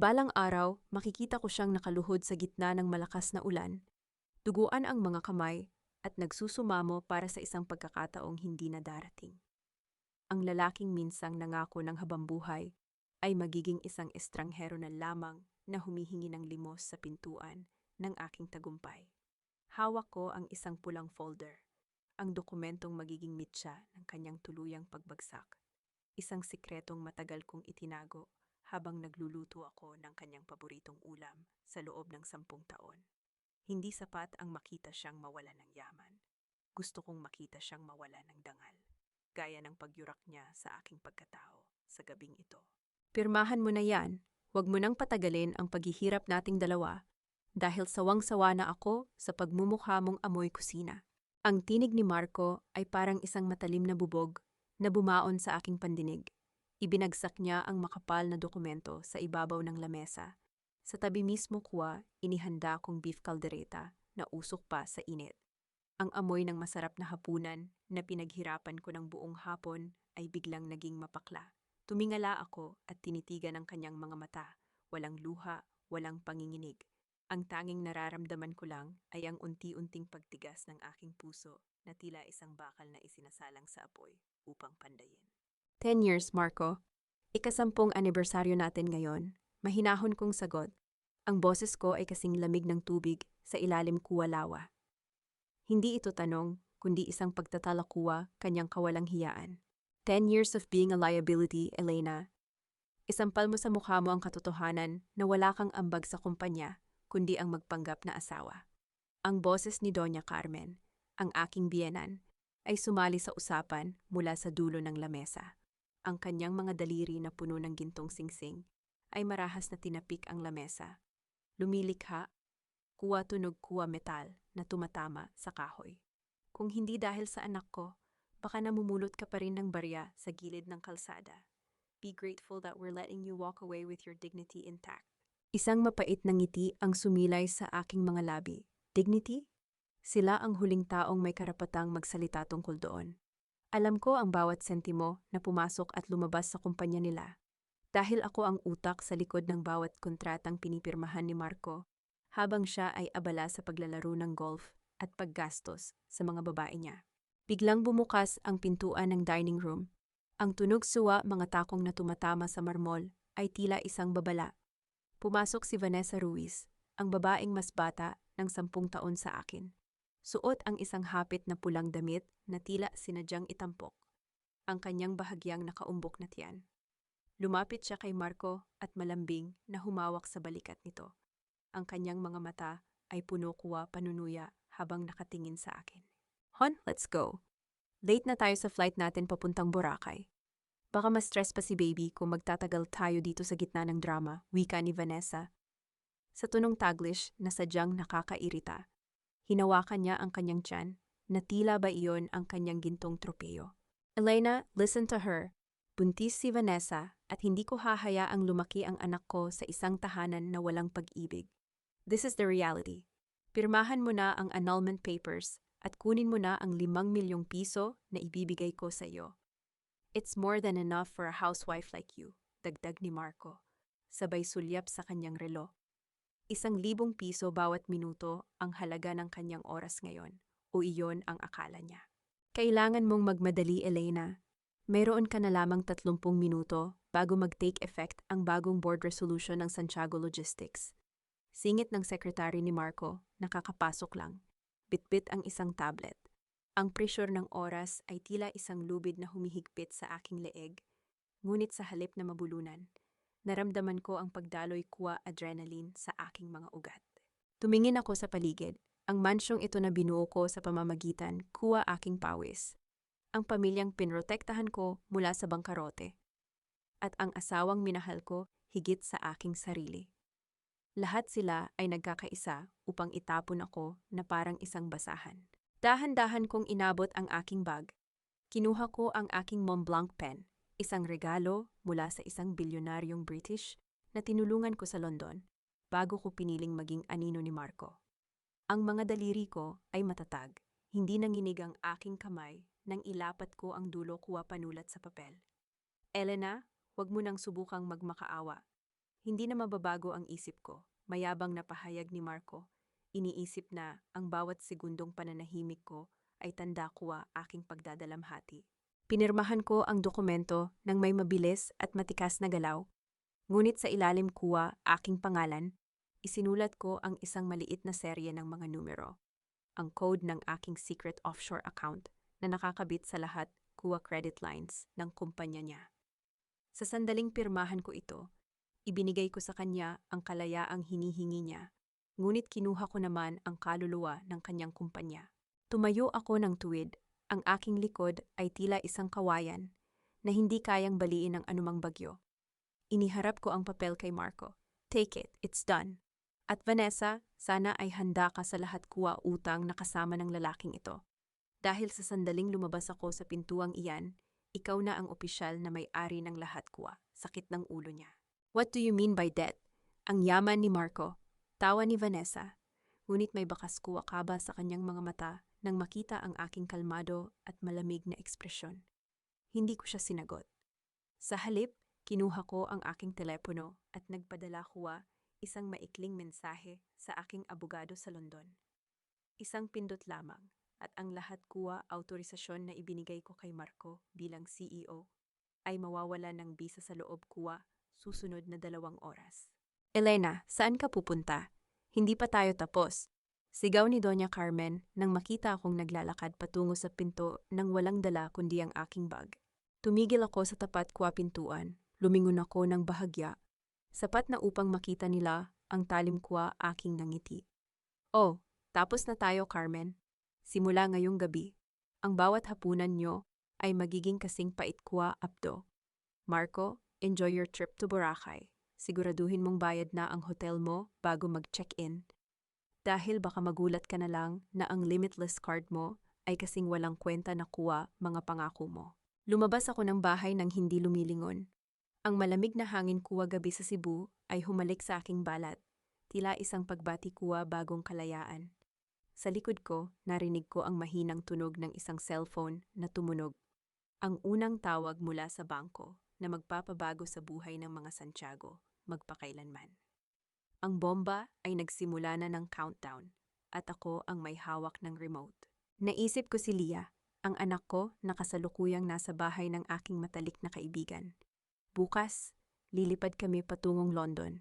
Balang araw, makikita ko siyang nakaluhod sa gitna ng malakas na ulan, duguan ang mga kamay, at nagsusumamo para sa isang pagkakataong hindi na darating. Ang lalaking minsang nangako ng habambuhay ay magiging isang estranghero na lamang na humihingi ng limos sa pintuan ng aking tagumpay. Hawak ko ang isang pulang folder, ang dokumentong magiging mitya ng kanyang tuluyang pagbagsak. Isang sikretong matagal kong itinago habang nagluluto ako ng kanyang paboritong ulam sa loob ng 10 taon. Hindi sapat ang makita siyang mawala ng yaman. Gusto kong makita siyang mawala ng dangal, gaya ng pagyurak niya sa aking pagkatao sa gabing ito. Pirmahan mo na yan. Huwag mo nang patagalin ang paghihirap nating dalawa dahil sawang-sawa na ako sa pagmumukha mong amoy kusina. Ang tinig ni Marco ay parang isang matalim na bubog na bumaon sa aking pandinig. Ibinagsak niya ang makapal na dokumento sa ibabaw ng lamesa. Sa tabi mismo kuwa, inihanda kong beef caldereta na usok pa sa init. Ang amoy ng masarap na hapunan na pinaghirapan ko ng buong hapon ay biglang naging mapakla. Tumingala ako at tinitigan ang kanyang mga mata. Walang luha, walang panginginig. Ang tanging nararamdaman ko lang ay ang unti-unting pagtigas ng aking puso na tila isang bakal na isinasalang sa apoy upang pandayin. 10 years, Marco. Ika-10 anibersaryo natin ngayon. Mahinahon kong sagot. Ang boses ko ay kasing lamig ng tubig sa ilalim kuwalawa. Hindi ito tanong, kundi isang pagtatalakuwa kanyang kawalang hiyaan. 10 years of being a liability, Elena. Isampal mo sa mukha mo ang katotohanan na wala kang ambag sa kumpanya, kundi ang magpanggap na asawa. Ang boses ni Doña Carmen, ang aking biyenan, ay sumali sa usapan mula sa dulo ng lamesa. Ang kanyang mga daliri na puno ng gintong singsing ay marahas na tinapik ang lamesa. Lumilikha, kuwa tunog kuwa metal na tumatama sa kahoy. Kung hindi dahil sa anak ko, baka namumulot ka pa rin ng barya sa gilid ng kalsada. Be grateful that we're letting you walk away with your dignity intact. Isang mapait na ngiti ang sumilay sa aking mga labi. Dignity? Sila ang huling taong may karapatang magsalita tungkol doon. Alam ko ang bawat sentimo na pumasok at lumabas sa kumpanya nila. Dahil ako ang utak sa likod ng bawat kontratang pinipirmahan ni Marco, habang siya ay abala sa paglalaro ng golf at paggastos sa mga babae niya. Biglang bumukas ang pintuan ng dining room. Ang tunog suwa mga takong na tumatama sa marmol ay tila isang babala. Pumasok si Vanessa Ruiz, ang babaeng mas bata ng 10 taon sa akin. Suot ang isang hapit na pulang damit na tila sinadyang itampok. Ang kanyang bahagyang nakaumbok na tiyan. Lumapit siya kay Marco at malambing na humawak sa balikat nito. Ang kanyang mga mata ay puno kuwa panunuya habang nakatingin sa akin. Hon, let's go. Late na tayo sa flight natin papuntang Boracay. Baka ma-stress pa si baby kung magtatagal tayo dito sa gitna ng drama, wika ni Vanessa. Sa tunong Taglish na sadyang nakakairita. Hinawakan niya ang kanyang tiyan na tila ba iyon ang kanyang gintong tropeyo. Elena, listen to her. Buntis si Vanessa at hindi ko hahayaang lumaki ang anak ko sa isang tahanan na walang pag-ibig. This is the reality. Pirmahan mo na ang annulment papers at kunin mo na ang 5 milyong piso na ibibigay ko sa iyo. It's more than enough for a housewife like you, dagdag ni Marco, sabay sulyap sa kanyang relo. 1,000 piso bawat minuto ang halaga ng kanyang oras ngayon, o iyon ang akala niya. Kailangan mong magmadali, Elena. Mayroon ka na lamang 30 minuto bago mag-take effect ang bagong board resolution ng Santiago Logistics. Singit ng sekretary ni Marco, nakakapasok lang. Bitbit ang isang tablet. Ang pressure ng oras ay tila isang lubid na humihigpit sa aking leeg, ngunit sa halip na mabulunan, naramdaman ko ang pagdaloy kuwa adrenaline sa aking mga ugat. Tumingin ako sa paligid. Ang mansyong ito na binuo ko sa pamamagitan kuwa aking pawis. Ang pamilyang pinrotektahan ko mula sa bangkarote. At ang asawang minahal ko higit sa aking sarili. Lahat sila ay nagkakaisa upang itapon ako na parang isang basahan. Dahan-dahan kong inabot ang aking bag. Kinuha ko ang aking Montblanc pen, isang regalo mula sa isang bilyonaryong British na tinulungan ko sa London bago ko piniling maging anino ni Marco. Ang mga daliri ko ay matatag, hindi nanginig ang aking kamay nang ilapat ko ang dulo kuwa panulat sa papel. Elena, huwag mo nang subukang magmakaawa. Hindi na mababago ang isip ko. Mayabang na pahayag ni Marco. Iniisip na ang bawat segundong pananahimik ko ay tanda kuwa aking pagdadalamhati. Pinirmahan ko ang dokumento ng may mabilis at matikas na galaw. Ngunit sa ilalim kuwa aking pangalan, isinulat ko ang isang maliit na serye ng mga numero. Ang code ng aking secret offshore account na nakakabit sa lahat kuwa credit lines ng kumpanya niya. Sa sandaling pirmahan ko ito, ibinigay ko sa kanya ang kalayaang hinihingi niya, ngunit kinuha ko naman ang kaluluwa ng kanyang kumpanya. Tumayo ako ng tuwid, ang aking likod ay tila isang kawayan na hindi kayang baliin ng anumang bagyo. Iniharap ko ang papel kay Marco. Take it, it's done. At Vanessa, sana ay handa ka sa lahat kuwa utang na kasama ng lalaking ito. Dahil sa sandaling lumabas ako sa pintuang iyan, ikaw na ang opisyal na may-ari ng lahat kuwa. Sakit ng ulo niya. What do you mean by debt? Ang yaman ni Marco. Tawa ni Vanessa. Ngunit may bakas kuwa kaba sa kanyang mga mata nang makita ang aking kalmado at malamig na ekspresyon. Hindi ko siya sinagot. Sa halip, kinuha ko ang aking telepono at nagpadala kuwa isang maikling mensahe sa aking abogado sa London. Isang pindot lamang at ang lahat kuwa autorisasyon na ibinigay ko kay Marco bilang CEO ay mawawala ng bisa sa loob kuwa susunod na 2 oras. Elena, saan ka pupunta? Hindi pa tayo tapos. Sigaw ni Doña Carmen nang makita akong naglalakad patungo sa pinto nang walang dala kundi ang aking bag. Tumigil ako sa tapat kuwa pintuan, lumingon ako ng bahagya. Sapat na upang makita nila ang talim kuwa aking nangiti. Oh, tapos na tayo, Carmen. Simula ngayong gabi, ang bawat hapunan nyo ay magiging kasing pait kuwa apdo. Marco, enjoy your trip to Boracay. Siguraduhin mong bayad na ang hotel mo bago mag-check-in. Dahil baka magulat ka na lang na ang limitless card mo ay kasing walang kwenta na kuwa mga pangako mo. Lumabas ako ng bahay nang hindi lumilingon. Ang malamig na hangin kuwa gabi sa Cebu ay humalik sa aking balat, tila isang pagbati kuwa bagong kalayaan. Sa likod ko, narinig ko ang mahinang tunog ng isang cellphone na tumunog. Ang unang tawag mula sa bangko na magpapabago sa buhay ng mga Santiago, magpakailanman. Ang bomba ay nagsimula na ng countdown at ako ang may hawak ng remote. Naisip ko si Leah, ang anak ko na kasalukuyang nasa bahay ng aking matalik na kaibigan. Bukas, lilipad kami patungong London,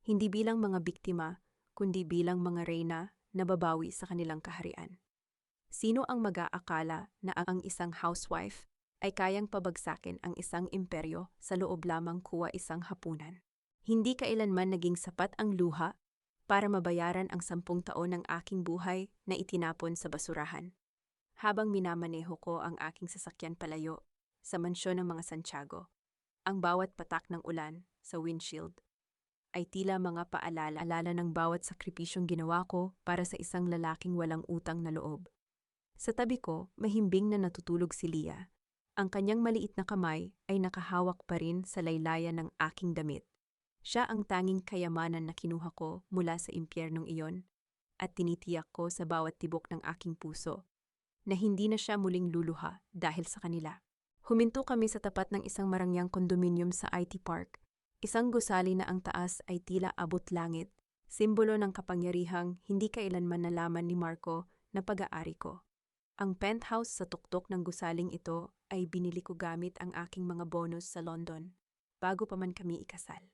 hindi bilang mga biktima, kundi bilang mga reyna na babawi sa kanilang kaharian. Sino ang mag-aakala na ang isang housewife ay kayang pabagsakin ang isang imperyo sa loob lamang kuwa isang hapunan? Hindi kailanman naging sapat ang luha para mabayaran ang 10 taon ng aking buhay na itinapon sa basurahan. Habang minamaneho ko ang aking sasakyan palayo sa mansyon ng mga Santiago, ang bawat patak ng ulan sa windshield ay tila mga paalala ng bawat sakripisyong ginawa ko para sa isang lalaking walang utang na loob. Sa tabi ko, mahimbing na natutulog si Leah. Ang kanyang maliit na kamay ay nakahawak pa rin sa laylayan ng aking damit. Siya ang tanging kayamanan na kinuha ko mula sa impyernong iyon at tinitiyak ko sa bawat tibok ng aking puso na hindi na siya muling luluha dahil sa kanila. Huminto kami sa tapat ng isang marangyang kondominium sa IT Park. Isang gusali na ang taas ay tila abot langit, simbolo ng kapangyarihang hindi kailanman nalaman ni Marco na pag-aari ko. Ang penthouse sa tuktok ng gusaling ito ay binili ko gamit ang aking mga bonus sa London bago pa man kami ikasal.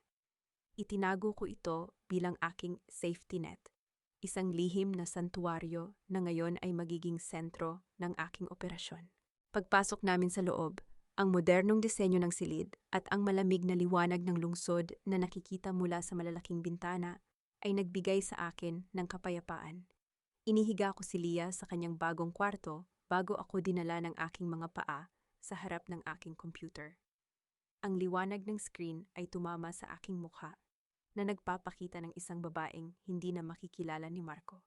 Itinago ko ito bilang aking safety net, isang lihim na santuwaryo na ngayon ay magiging sentro ng aking operasyon. Pagpasok namin sa loob, ang modernong disenyo ng silid at ang malamig na liwanag ng lungsod na nakikita mula sa malalaking bintana ay nagbigay sa akin ng kapayapaan. Inihiga ko si Leah sa kanyang bagong kwarto bago ako dinala ng aking mga paa sa harap ng aking computer. Ang liwanag ng screen ay tumama sa aking mukha na nagpapakita ng isang babaeng hindi na makikilala ni Marco.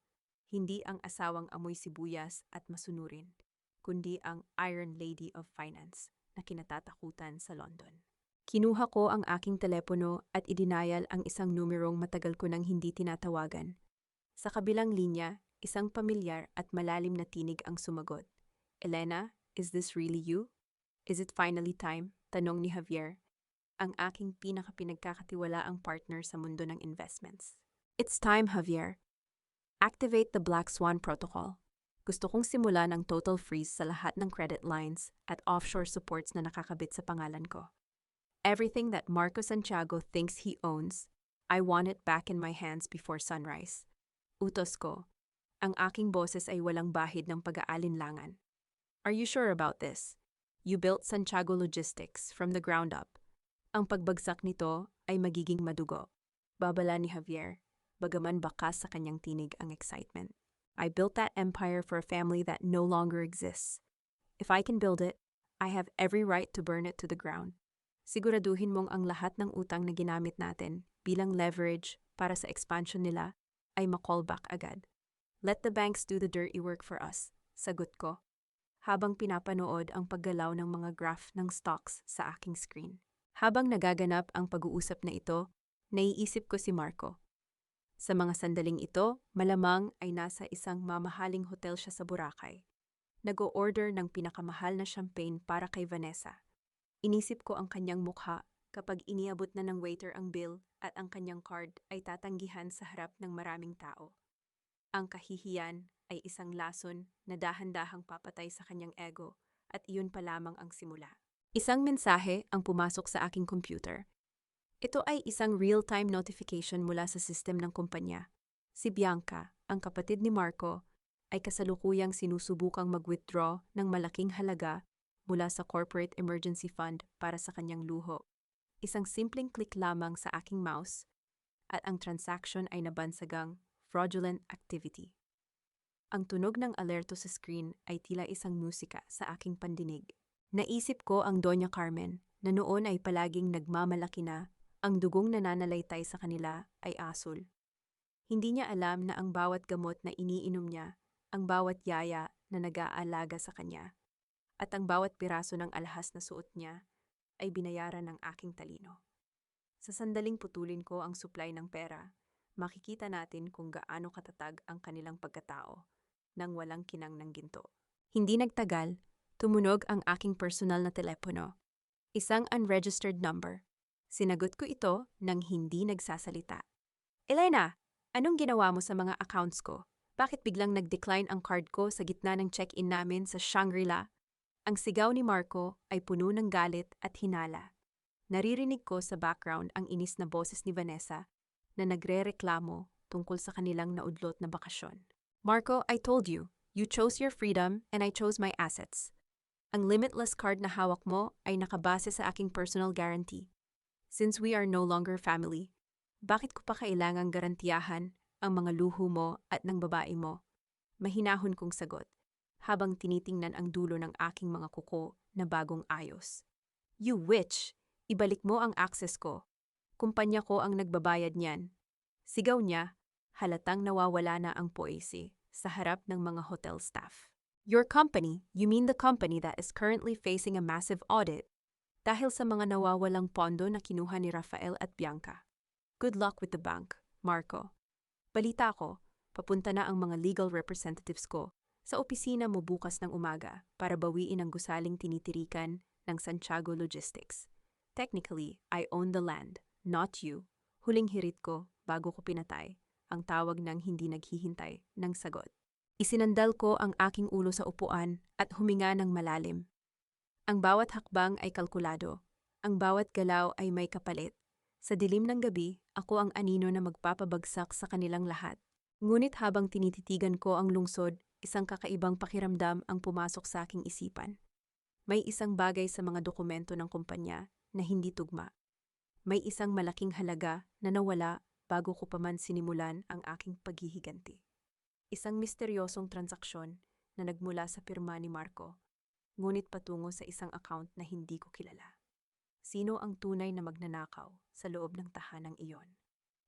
Hindi ang asawang amoy sibuyas at masunurin, kundi ang Iron Lady of Finance na kinatatakutan sa London. Kinuha ko ang aking telepono at idinayal ang isang numerong matagal ko nang hindi tinatawagan. Sa kabilang linya, isang pamilyar at malalim na tinig ang sumagot. Elena, is this really you? Is it finally time? Tanong ni Javier. ang aking pinakapinagkakatiwalaang partner sa mundo ng investments. It's time, Javier. Activate the Black Swan Protocol. Gusto kong simulan ang total freeze sa lahat ng credit lines at offshore supports na nakakabit sa pangalan ko. Everything that Marco Santiago thinks he owns, I want it back in my hands before sunrise. Utos ko. Ang aking boses ay walang bahid ng pag-aalinlangan. Are you sure about this? You built Santiago Logistics from the ground up. Ang pagbagsak nito ay magiging madugo. Babala ni Javier, bagaman bakas sa kanyang tinig ang excitement. I built that empire for a family that no longer exists. If I can build it, I have every right to burn it to the ground. Siguraduhin mong ang lahat ng utang na ginamit natin bilang leverage para sa expansion nila ay ma-callback agad. Let the banks do the dirty work for us, sagot ko, habang pinapanood ang paggalaw ng mga graph ng stocks sa aking screen. Habang nagaganap ang pag-uusap na ito, naiisip ko si Marco. Sa mga sandaling ito, malamang ay nasa isang mamahaling hotel siya sa Boracay. Nag-o-order ng pinakamahal na champagne para kay Vanessa. Inisip ko ang kanyang mukha kapag iniabot na ng waiter ang bill at ang kanyang card ay tatanggihan sa harap ng maraming tao. Ang kahihiyan ay isang lason na dahan-dahang papatay sa kanyang ego at iyon pa lamang ang simula. Isang mensahe ang pumasok sa aking computer. Ito ay isang real-time notification mula sa system ng kumpanya. Si Bianca, ang kapatid ni Marco, ay kasalukuyang sinusubukang mag-withdraw ng malaking halaga mula sa Corporate Emergency Fund para sa kanyang luho. Isang simpleng click lamang sa aking mouse at ang transaction ay nabansagang fraudulent activity. Ang tunog ng alerto sa screen ay tila isang musika sa aking pandinig. Naisip ko ang Doña Carmen na noon ay palaging nagmamalaki na ang dugong nananalaytay sa kanila ay asul. Hindi niya alam na ang bawat gamot na iniinom niya, ang bawat yaya na nag-aalaga sa kanya, at ang bawat piraso ng alahas na suot niya ay binayaran ng aking talino. Sa sandaling putulin ko ang supply ng pera, makikita natin kung gaano katatag ang kanilang pagkatao nang walang kinang ng ginto. Hindi nagtagal, tumunog ang aking personal na telepono. Isang unregistered number. Sinagot ko ito nang hindi nagsasalita. Elena, anong ginawa mo sa mga accounts ko? Bakit biglang nag-decline ang card ko sa gitna ng check-in namin sa Shangri-La? Ang sigaw ni Marco ay puno ng galit at hinala. Naririnig ko sa background ang inis na boses ni Vanessa na nagre-reklamo tungkol sa kanilang naudlot na bakasyon. Marco, I told you, you chose your freedom and I chose my assets. Ang limitless card na hawak mo ay nakabase sa aking personal guarantee. Since we are no longer family, bakit ko pa kailangang garantiyahan ang mga luho mo at ng babae mo? Mahinahon kong sagot, habang tinitingnan ang dulo ng aking mga kuko na bagong ayos. You witch! Ibalik mo ang access ko. Kumpanya ko ang nagbabayad niyan. Sigaw niya, halatang nawawala na ang poesi sa harap ng mga hotel staff. Your company, you mean the company that is currently facing a massive audit dahil sa mga nawawalang pondo na kinuha ni Rafael at Bianca. Good luck with the bank, Marco. Balita ko, papunta na ang mga legal representatives ko sa opisina mo bukas ng umaga para bawiin ang gusaling tinitirikan ng Santiago Logistics. Technically, I own the land, not you. Huling hirit ko bago ko pinatay, ang tawag ng hindi naghihintay ng sagot. Isinandal ko ang aking ulo sa upuan at huminga ng malalim. Ang bawat hakbang ay kalkulado, ang bawat galaw ay may kapalit. Sa dilim ng gabi, ako ang anino na magpapabagsak sa kanilang lahat. Ngunit habang tinititigan ko ang lungsod, isang kakaibang pakiramdam ang pumasok sa aking isipan. May isang bagay sa mga dokumento ng kumpanya na hindi tugma. May isang malaking halaga na nawala bago ko pa man sinimulan ang aking paghihiganti. Isang misteryosong transaksyon na nagmula sa pirma ni Marco, ngunit patungo sa isang account na hindi ko kilala. Sino ang tunay na magnanakaw sa loob ng tahanang iyon?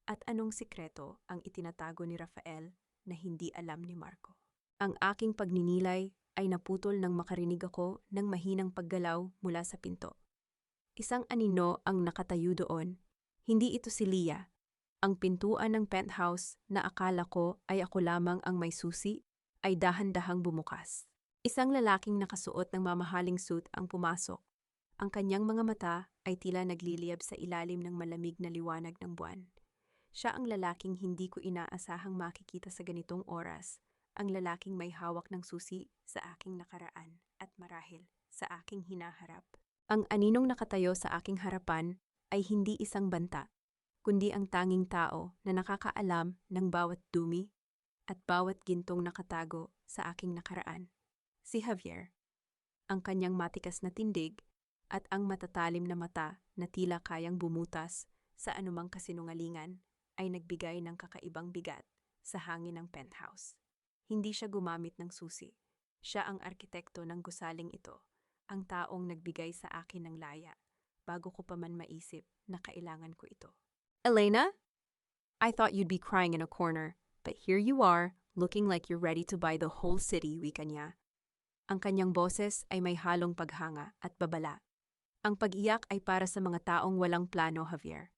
At anong sikreto ang itinatago ni Rafael na hindi alam ni Marco? Ang aking pagninilay ay naputol nang makarinig ako ng mahinang paggalaw mula sa pinto. Isang anino ang nakatayo doon. Hindi ito si Leah. Ang pintuan ng penthouse na akala ko ay ako lamang ang may susi ay dahan-dahang bumukas. Isang lalaking nakasuot ng mamahaling suit ang pumasok. Ang kanyang mga mata ay tila nagliliyab sa ilalim ng malamig na liwanag ng buwan. Siya ang lalaking hindi ko inaasahang makikita sa ganitong oras, ang lalaking may hawak ng susi sa aking nakaraan at marahil sa aking hinaharap. Ang aninong nakatayo sa aking harapan ay hindi isang banta, kundi ang tanging tao na nakakaalam ng bawat dumi at bawat gintong nakatago sa aking nakaraan. Si Javier. Ang kanyang matikas na tindig at ang matatalim na mata na tila kayang bumutas sa anumang kasinungalingan ay nagbigay ng kakaibang bigat sa hangin ng penthouse. Hindi siya gumamit ng susi. Siya ang arkitekto ng gusaling ito, ang taong nagbigay sa akin ng laya bago ko pa man maisip na kailangan ko ito. Elena? I thought you'd be crying in a corner, but here you are, looking like you're ready to buy the whole city, wika niya. Ang kanyang boses ay may halong paghanga at babala. Ang pag-iyak ay para sa mga taong walang plano, Javier.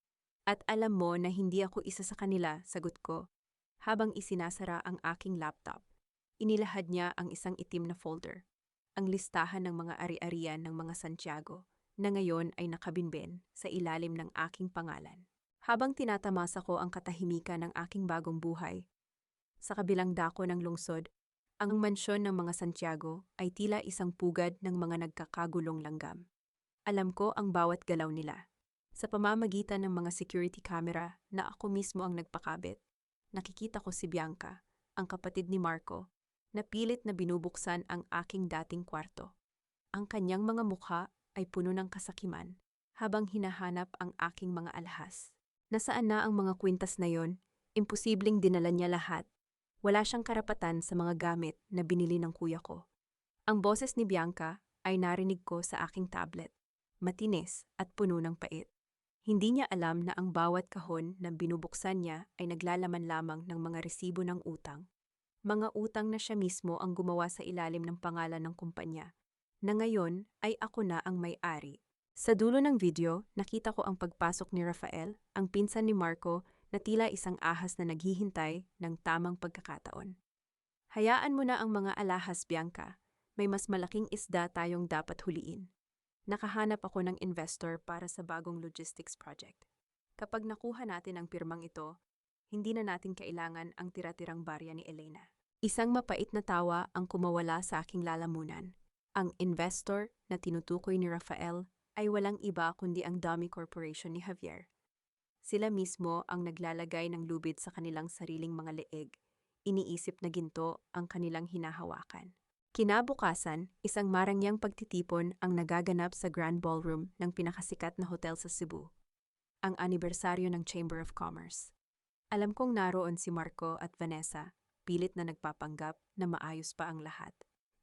At alam mo na hindi ako isa sa kanila, sagot ko, habang isinasara ang aking laptop. Inilahad niya ang isang itim na folder, ang listahan ng mga ari-arian ng mga Santiago, na ngayon ay nakabinben sa ilalim ng aking pangalan. Habang tinatamasa ko ang katahimikan ng aking bagong buhay, sa kabilang dako ng lungsod, ang mansyon ng mga Santiago ay tila isang pugad ng mga nagkakagulong langgam. Alam ko ang bawat galaw nila. Sa pamamagitan ng mga security camera na ako mismo ang nagpakabit, nakikita ko si Bianca, ang kapatid ni Marco, na pilit na binubuksan ang aking dating kwarto. Ang kanyang mga mukha ay puno ng kasakiman habang hinahanap ang aking mga alahas. Nasaan na ang mga kwintas na yon? Imposibleng dinala niya lahat. Wala siyang karapatan sa mga gamit na binili ng kuya ko. Ang boses ni Bianca ay narinig ko sa aking tablet. Matinis at puno ng pait. Hindi niya alam na ang bawat kahon na binubuksan niya ay naglalaman lamang ng mga resibo ng utang. Mga utang na siya mismo ang gumawa sa ilalim ng pangalan ng kumpanya, na ngayon ay ako na ang may-ari. Sa dulo ng video, nakita ko ang pagpasok ni Rafael, ang pinsan ni Marco, na tila isang ahas na naghihintay ng tamang pagkakataon. Hayaan mo na ang mga alahas, Bianca. May mas malaking isda tayong dapat huliin. Nakahanap ako ng investor para sa bagong logistics project. Kapag nakuha natin ang pirmang ito, hindi na natin kailangan ang tira-tirang barya ni Elena. Isang mapait na tawa ang kumawala sa aking lalamunan. Ang investor na tinutukoy ni Rafael ay walang iba kundi ang dummy corporation ni Javier. Sila mismo ang naglalagay ng lubid sa kanilang sariling mga leeg. Iniisip na ginto ang kanilang hinahawakan. Kinabukasan, isang marangyang pagtitipon ang nagaganap sa Grand Ballroom ng pinakasikat na hotel sa Cebu, ang anibersaryo ng Chamber of Commerce. Alam kong naroon si Marco at Vanessa, pilit na nagpapanggap na maayos pa ang lahat,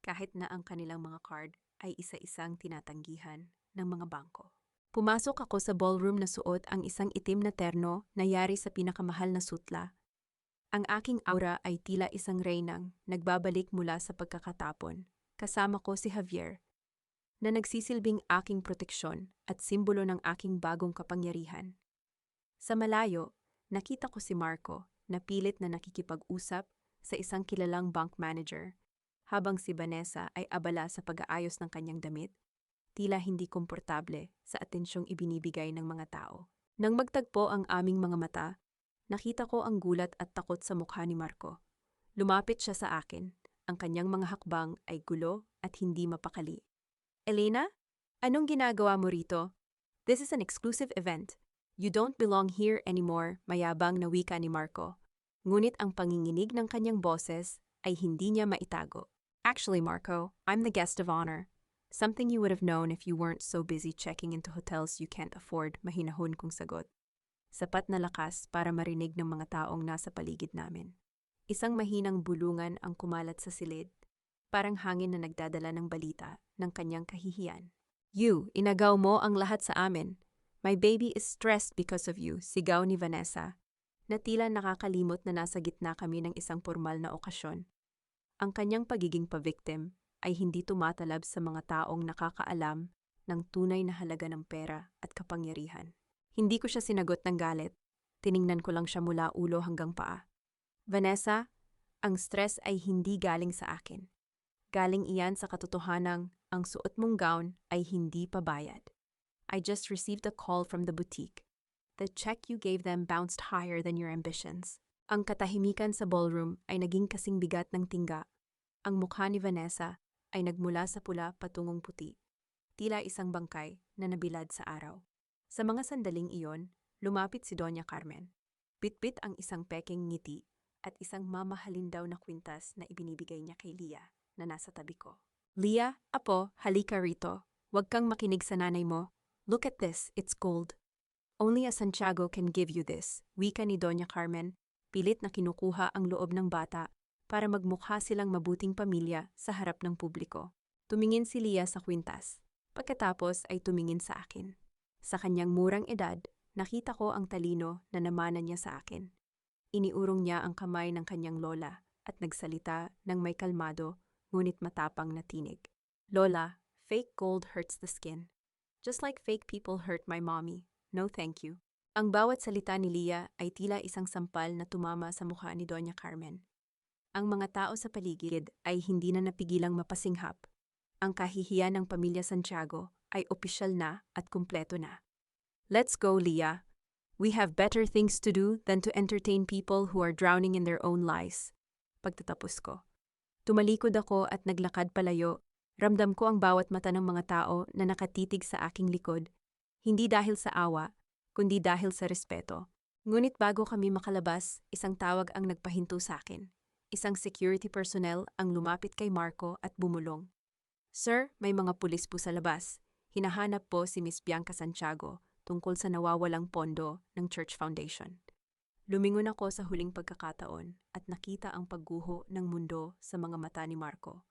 kahit na ang kanilang mga card ay isa-isang tinatanggihan ng mga bangko. Pumasok ako sa ballroom na suot ang isang itim na terno na yari sa pinakamahal na sutla. Ang aking aura ay tila isang reynang nagbabalik mula sa pagkakatapon. Kasama ko si Javier, na nagsisilbing aking proteksyon at simbolo ng aking bagong kapangyarihan. Sa malayo, nakita ko si Marco na pilit na nakikipag-usap sa isang kilalang bank manager, habang si Vanessa ay abala sa pag-aayos ng kanyang damit, tila hindi komportable sa atensyong ibinibigay ng mga tao. Nang magtagpo ang aming mga mata, nakita ko ang gulat at takot sa mukha ni Marco. Lumapit siya sa akin. Ang kanyang mga hakbang ay gulo at hindi mapakali. Elena, anong ginagawa mo rito? This is an exclusive event. You don't belong here anymore, mayabang na wika ni Marco. Ngunit ang panginginig ng kanyang boses ay hindi niya maitago. Actually, Marco, I'm the guest of honor. Something you would have known if you weren't so busy checking into hotels you can't afford, mahinahon kong sagot. Sapat na lakas para marinig ng mga taong nasa paligid namin. Isang mahinang bulungan ang kumalat sa silid, parang hangin na nagdadala ng balita ng kanyang kahihiyan. You, inagaw mo ang lahat sa amin. My baby is stressed because of you, sigaw ni Vanessa, na tila nakakalimot na nasa gitna kami ng isang formal na okasyon. Ang kanyang pagiging pa-victim ay hindi tumatalab sa mga taong nakakaalam ng tunay na halaga ng pera at kapangyarihan. Hindi ko siya sinagot ng galit. Tiningnan ko lang siya mula ulo hanggang paa. Vanessa, ang stress ay hindi galing sa akin. Galing iyan sa katotohanang ang suot mong gown ay hindi pa bayad. I just received a call from the boutique. The check you gave them bounced higher than your ambitions. Ang katahimikan sa ballroom ay naging kasing bigat ng tingga. Ang mukha ni Vanessa ay nagmula sa pula patungong puti, tila isang bangkay na nabilad sa araw. Sa mga sandaling iyon, lumapit si Doña Carmen. Bitbit ang isang pekeng ngiti at isang mamahalin daw na kwintas na ibinibigay niya kay Leah na nasa tabi ko. Leah, apo, halika rito. Huwag kang makinig sa nanay mo. Look at this, it's gold. Only a Santiago can give you this, wika ni Doña Carmen, pilit na kinukuha ang loob ng bata para magmukha silang mabuting pamilya sa harap ng publiko. Tumingin si Leah sa kwintas, pagkatapos ay tumingin sa akin. Sa kanyang murang edad, nakita ko ang talino na namana niya sa akin. Iniurong niya ang kamay ng kanyang lola at nagsalita ng may kalmado ngunit matapang na tinig. Lola, fake gold hurts the skin. Just like fake people hurt my mommy. No thank you. Ang bawat salita ni Leah ay tila isang sampal na tumama sa mukha ni Doña Carmen. Ang mga tao sa paligid ay hindi na napigilang mapasinghap. Ang kahihiyan ng pamilya Santiago ay opisyal na at kumpleto na. Let's go, Leah. We have better things to do than to entertain people who are drowning in their own lies. Pagtatapos ko. Tumalikod ako at naglakad palayo. Ramdam ko ang bawat mata ng mga tao na nakatitig sa aking likod. Hindi dahil sa awa, kundi dahil sa respeto. Ngunit bago kami makalabas, isang tawag ang nagpahinto sa akin. Isang security personnel ang lumapit kay Marco at bumulong. Sir, may mga pulis po sa labas. Hinahanap po si Miss Bianca Santiago tungkol sa nawawalang pondo ng Church Foundation. Lumingon ako sa huling pagkakataon at nakita ang pagguho ng mundo sa mga mata ni Marco.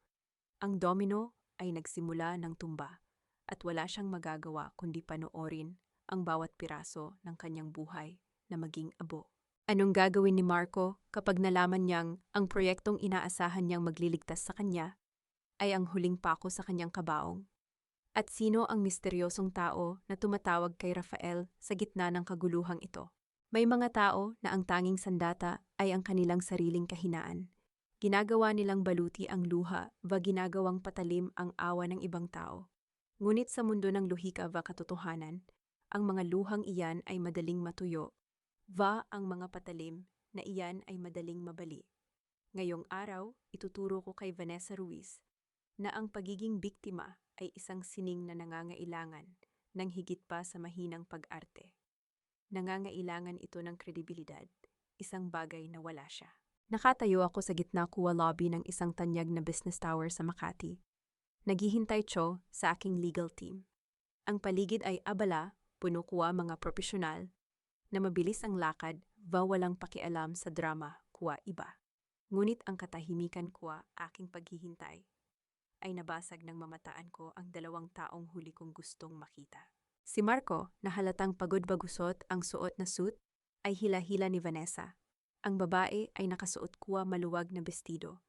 Ang domino ay nagsimula ng tumba at wala siyang magagawa kundi panoorin ang bawat piraso ng kanyang buhay na maging abo. Anong gagawin ni Marco kapag nalaman niyang ang proyektong inaasahan niyang magliligtas sa kanya ay ang huling pako sa kanyang kabaong? At sino ang misteryosong tao na tumatawag kay Rafael sa gitna ng kaguluhang ito? May mga tao na ang tanging sandata ay ang kanilang sariling kahinaan. Ginagawa nilang baluti ang luha ba ginagawang patalim ang awa ng ibang tao. Ngunit sa mundo ng lohika va katotohanan, ang mga luhang iyan ay madaling matuyo. Va ang mga patalim na iyan ay madaling mabali. Ngayong araw, ituturo ko kay Vanessa Ruiz na ang pagiging biktima ay isang sining na nangangailangan ng higit pa sa mahinang pag-arte. Nangangailangan ito ng kredibilidad, isang bagay na wala siya. Nakatayo ako sa gitna kuwa lobby ng isang tanyag na business tower sa Makati. Naghihintay Cho sa aking legal team. Ang paligid ay abala, puno kuwa mga profesional, na mabilis ang lakad, walang pakialam sa drama kuwa iba. Ngunit ang katahimikan kuwa aking paghihintay ay nabasag ng mamataan ko ang dalawang taong huli kong gustong makita. Si Marco, na halatang pagod bagusot ang suot na suit, ay hila-hila ni Vanessa. Ang babae ay nakasuot kuwa maluwag na bestido.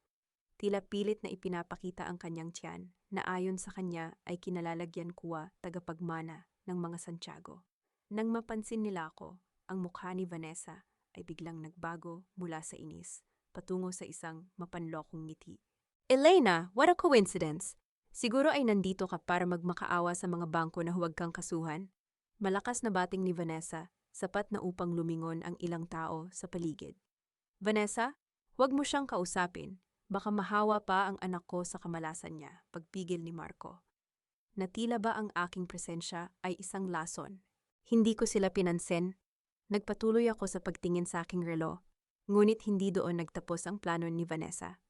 Tila pilit na ipinapakita ang kanyang tiyan na ayon sa kanya ay kinalalagyan kuwa tagapagmana ng mga Santiago. Nang mapansin nila ako, ang mukha ni Vanessa ay biglang nagbago mula sa inis patungo sa isang mapanlokong ngiti. Elena, what a coincidence! Siguro ay nandito ka para magmakaawa sa mga bangko na huwag kang kasuhan? Malakas na bating ni Vanessa, sapat na upang lumingon ang ilang tao sa paligid. Vanessa, huwag mo siyang kausapin. Baka mahawa pa ang anak ko sa kamalasan niya, pagpigil ni Marco. Natila ba ang aking presensya ay isang lason? Hindi ko sila pinansin. Nagpatuloy ako sa pagtingin sa aking relo, ngunit hindi doon nagtapos ang plano ni Vanessa.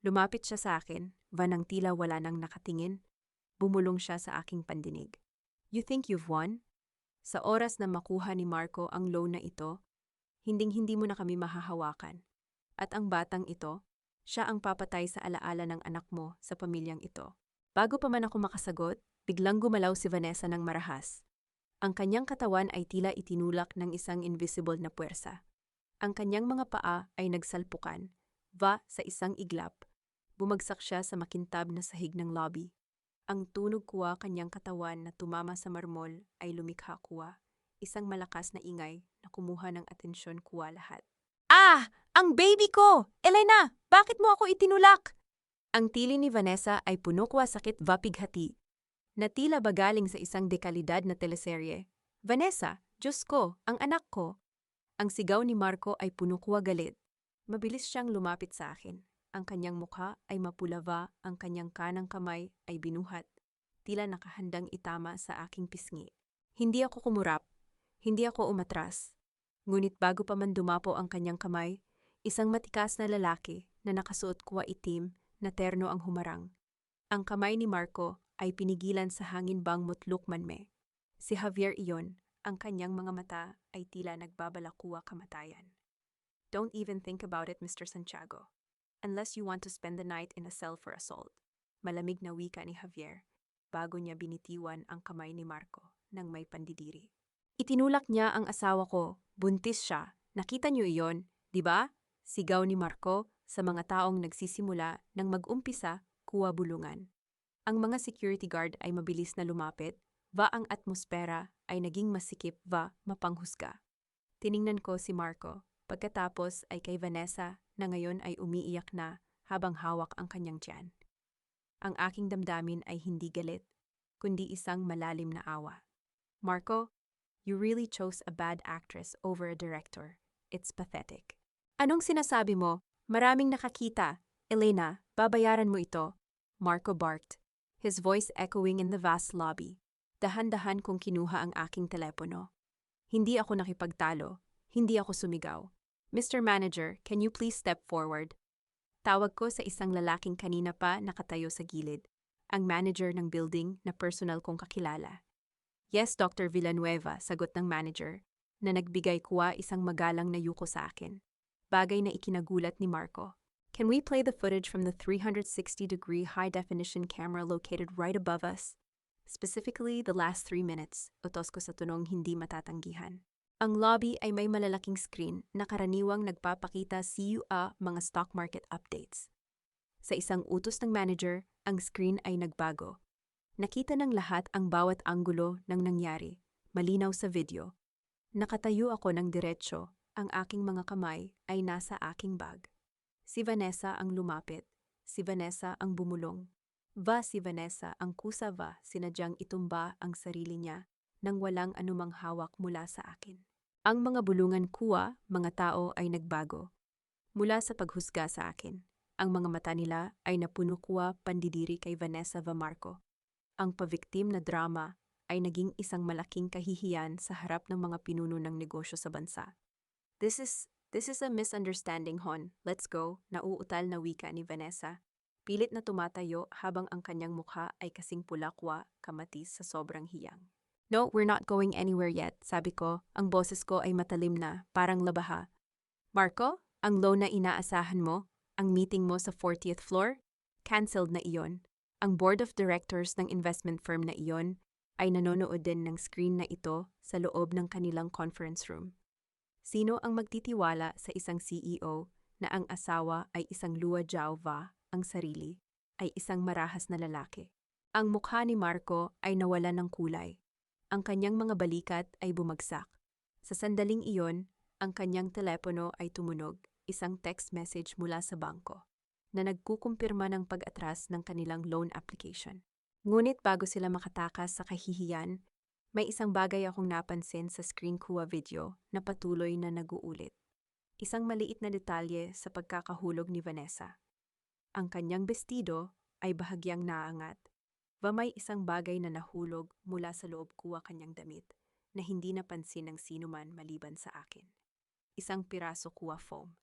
Lumapit siya sa akin, vanang tila wala nang nakatingin. Bumulong siya sa aking pandinig. You think you've won? Sa oras na makuha ni Marco ang loan na ito, hinding-hindi mo na kami mahahawakan. At ang batang ito, siya ang papatay sa alaala ng anak mo sa pamilyang ito. Bago pa man ako makasagot, biglang gumalaw si Vanessa ng marahas. Ang kanyang katawan ay tila itinulak ng isang invisible na puwersa. Ang kanyang mga paa ay nagsalpukan, sa isang iglap. Bumagsak siya sa makintab na sahig ng lobby. Ang tunog kuwa kanyang katawan na tumama sa marmol ay lumikha kuwa, isang malakas na ingay na kumuha ng atensyon kuwa lahat. Ah! Ang baby ko! Elena, bakit mo ako itinulak? Ang tili ni Vanessa ay puno kwa sakit vapighati, na tila ba galing sa isang dekalidad na teleserye. Vanessa, Diyos ko, ang anak ko! Ang sigaw ni Marco ay puno kwa galit. Mabilis siyang lumapit sa akin. Ang kanyang mukha ay mapulava, ang kanyang kanang kamay ay binuhat, tila nakahandang itama sa aking pisngi. Hindi ako kumurap, hindi ako umatras. Ngunit bago pa man dumapo ang kanyang kamay, isang matikas na lalaki na nakasuot kwa itim na terno ang humarang. Ang kamay ni Marco ay pinigilan sa hangin bang mutlok man me. Si Javier iyon, ang kanyang mga mata ay tila nagbabalakuwa kamatayan. Don't even think about it, Mr. Santiago. Unless you want to spend the night in a cell for assault. Malamig na wika ni Javier, bago niya binitiwan ang kamay ni Marco nang may pandidiri. Itinulak niya ang asawa ko, buntis siya. Nakita niyo iyon, di ba? Sigaw ni Marco sa mga taong nagsisimula nang mag-umpisa kuwa bulungan. Ang mga security guard ay mabilis na lumapit, ang atmosfera ay naging masikip, mapanghusga. Tiningnan ko si Marco, pagkatapos ay kay Vanessa na ngayon ay umiiyak na habang hawak ang kanyang tiyan. Ang aking damdamin ay hindi galit, kundi isang malalim na awa. Marco, you really chose a bad actress over a director. It's pathetic. Anong sinasabi mo? Maraming nakakita. Elena, babayaran mo ito. Marco barked, his voice echoing in the vast lobby. Dahan-dahan kong kinuha ang aking telepono. Hindi ako nakipagtalo, hindi ako sumigaw. Mr. Manager, can you please step forward? Tawag ko sa isang lalaking kanina pa nakatayo sa gilid, ang manager ng building na personal kong kakilala. Yes, Dr. Villanueva, sagot ng manager, na nagbigay kuwa isang magalang na yuko sa akin. Bagay na ikinagulat ni Marco. Can we play the footage from the 360-degree high-definition camera located right above us? Specifically, the last 3 minutes, utos ko sa tunong hindi matatanggihan. Ang lobby ay may malalaking screen na karaniwang nagpapakita mga stock market updates. Sa isang utos ng manager, ang screen ay nagbago. Nakita ng lahat ang bawat anggulo ng nangyari, malinaw sa video. Nakatayo ako ng diretsyo, ang aking mga kamay ay nasa aking bag. Si Vanessa ang lumapit, si Vanessa ang bumulong. Si Vanessa ang sinadyang itumba ang sarili niya nang walang anumang hawak mula sa akin. Ang mga bulungan mga tao ay nagbago. Mula sa paghusga sa akin, ang mga mata nila ay napuno pandidiri kay Vanessa Marco. Ang paviktim na drama ay naging isang malaking kahihiyan sa harap ng mga pinuno ng negosyo sa bansa. This is a misunderstanding, Hon. Let's go, nauutal na wika ni Vanessa. Pilit na tumatayo habang ang kanyang mukha ay kasing pulakwa, kamatis sa sobrang hiyang. No, we're not going anywhere yet, sabi ko. Ang boses ko ay matalim na, parang labaha. Marco, ang loan na inaasahan mo, ang meeting mo sa 40th floor, cancelled na iyon. Ang board of directors ng investment firm na iyon ay nanonood din ng screen na ito sa loob ng kanilang conference room. Sino ang magtitiwala sa isang CEO na ang asawa ay isang Lua Jiao, ang sarili ay isang marahas na lalaki? Ang mukha ni Marco ay nawalan ng kulay. Ang kanyang mga balikat ay bumagsak. Sa sandaling iyon, ang kanyang telepono ay tumunog, isang text message mula sa bangko, na nagkukumpirma ng pag-atras ng kanilang loan application. Ngunit bago sila makatakas sa kahihiyan, may isang bagay akong napansin sa screen video na patuloy na naguulit. Isang maliit na detalye sa pagkakahulog ni Vanessa. Ang kanyang bestido ay bahagyang naangat. May isang bagay na nahulog mula sa loob kanyang damit na hindi napansin ng sinuman maliban sa akin. Isang piraso foam.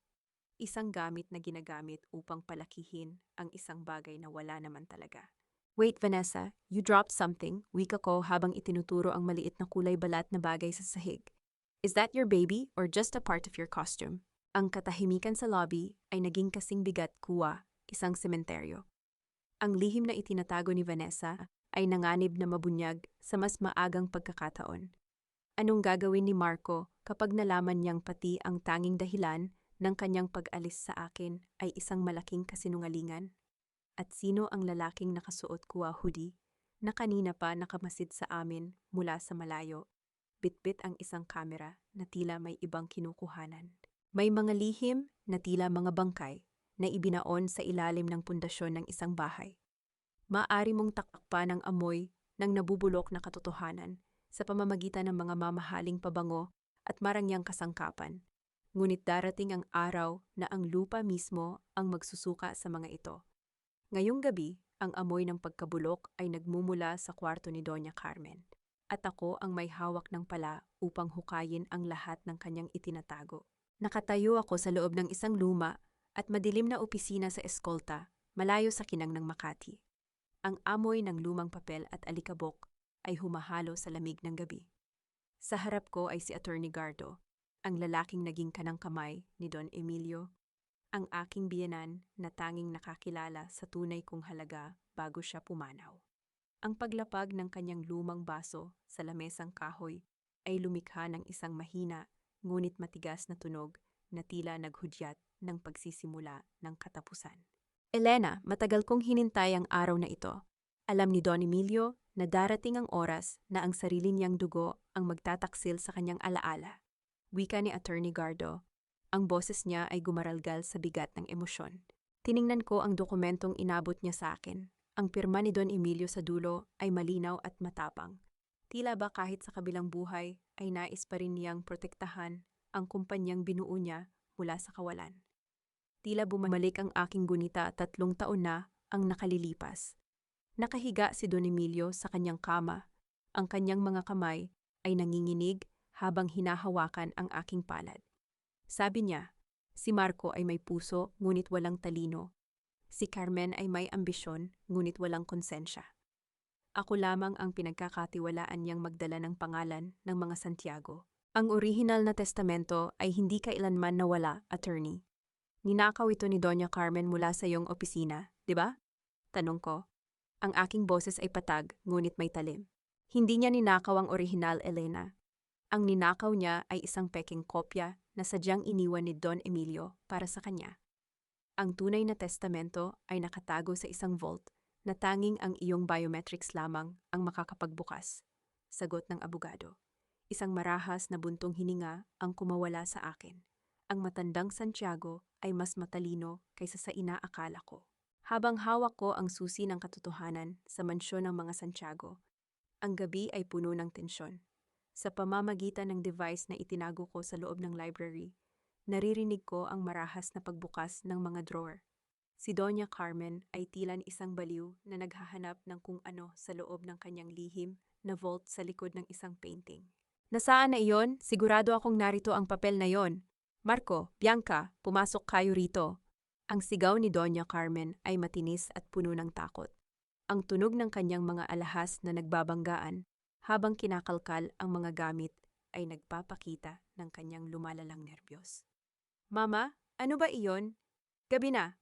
Isang gamit na ginagamit upang palakihin ang isang bagay na wala naman talaga. Wait, Vanessa, you dropped something, wika ko habang itinuturo ang maliit na kulay balat na bagay sa sahig. Is that your baby or just a part of your costume? Ang katahimikan sa lobby ay naging kasing bigat isang sementeryo. Ang lihim na itinatago ni Vanessa ay nanganib na mabunyag sa mas maagang pagkakataon. Anong gagawin ni Marco kapag nalaman niyang pati ang tanging dahilan ng kanyang pag-alis sa akin ay isang malaking kasinungalingan? At sino ang lalaking nakasuot hoodie na kanina pa nakamasid sa amin mula sa malayo? Bitbit ang isang kamera na tila may ibang kinukuhanan. May mga lihim na tila mga bangkay na ibinaon sa ilalim ng pundasyon ng isang bahay. Maaari mong takpan ang amoy ng nabubulok na katotohanan sa pamamagitan ng mga mamahaling pabango at marangyang kasangkapan. Ngunit darating ang araw na ang lupa mismo ang magsusuka sa mga ito. Ngayong gabi, ang amoy ng pagkabulok ay nagmumula sa kwarto ni Doña Carmen, at ako ang may hawak ng pala upang hukayin ang lahat ng kanyang itinatago. Nakatayo ako sa loob ng isang luma at madilim na opisina sa Escolta, malayo sa kinang ng Makati. Ang amoy ng lumang papel at alikabok ay humahalo sa lamig ng gabi. Sa harap ko ay si Attorney Gardo, ang lalaking naging kanang kamay ni Don Emilio, ang aking biyenan na tanging nakakilala sa tunay kong halaga bago siya pumanaw. Ang paglapag ng kanyang lumang baso sa lamesang kahoy ay lumikha ng isang mahina ngunit matigas na tunog na tila naghudyat ng pagsisimula ng katapusan. Elena, matagal kong hinintay ang araw na ito. Alam ni Don Emilio na darating ang oras na ang sarili niyang dugo ang magtataksil sa kanyang alaala. Wika ni Attorney Gardo. Ang boses niya ay gumaralgal sa bigat ng emosyon. Tiningnan ko ang dokumentong inabot niya sa akin. Ang pirma ni Don Emilio sa dulo ay malinaw at matapang. Tila ba kahit sa kabilang buhay ay nais pa rin niyang protektahan ang kumpanyang binuo niya mula sa kawalan. Tila bumalik ang aking gunita 3 taon na ang nakalilipas. Nakahiga si Don Emilio sa kanyang kama. Ang kanyang mga kamay ay nanginginig habang hinahawakan ang aking palad. Sabi niya, si Marco ay may puso ngunit walang talino. Si Carmen ay may ambisyon ngunit walang konsensya. Ako lamang ang pinagkakatiwalaan niyang magdala ng pangalan ng mga Santiago. Ang orihinal na testamento ay hindi kailanman nawala, attorney. Ninakaw ito ni Doña Carmen mula sa iyong opisina, di ba? Tanong ko. Ang aking boses ay patag, ngunit may talim. Hindi niya ninakaw ang orihinal, Elena. Ang ninakaw niya ay isang peking kopya na sadyang iniwan ni Don Emilio para sa kanya. Ang tunay na testamento ay nakatago sa isang vault na tanging ang iyong biometrics lamang ang makakapagbukas. Sagot ng abogado. Isang marahas na buntong hininga ang kumawala sa akin. Ang matandang Santiago ay mas matalino kaysa sa inaakala ko. Habang hawak ko ang susi ng katotohanan sa mansyon ng mga Santiago, ang gabi ay puno ng tensyon. Sa pamamagitan ng device na itinago ko sa loob ng library, naririnig ko ang marahas na pagbukas ng mga drawer. Si Doña Carmen ay tila isang baliw na naghahanap ng kung ano sa loob ng kanyang lihim na vault sa likod ng isang painting. Nasaan na iyon? Sigurado akong narito ang papel na yon. Marco, Bianca, pumasok kayo rito. Ang sigaw ni Doña Carmen ay matinis at puno ng takot. Ang tunog ng kanyang mga alahas na nagbabanggaan habang kinakalkal ang mga gamit ay nagpapakita ng kanyang lumalalang nerbiyos. Mama, ano ba iyon? Gabi na.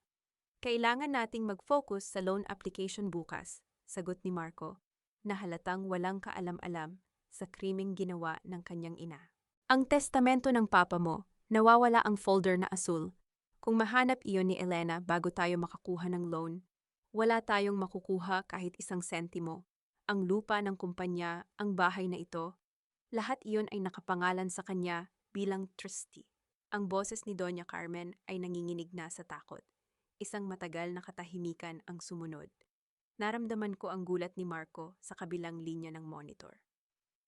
Kailangan nating mag-focus sa loan application bukas, sagot ni Marco, na halatang walang kaalam-alam sa krimeng ginawa ng kanyang ina. Ang testamento ng papa mo, nawawala ang folder na asul. Kung mahanap iyon ni Elena bago tayo makakuha ng loan, wala tayong makukuha kahit 1 sentimo. Ang lupa ng kumpanya, ang bahay na ito, lahat iyon ay nakapangalan sa kanya bilang trustee. Ang boses ni Doña Carmen ay nanginginig na sa takot. Isang matagal na katahimikan ang sumunod. Naramdaman ko ang gulat ni Marco sa kabilang linya ng monitor.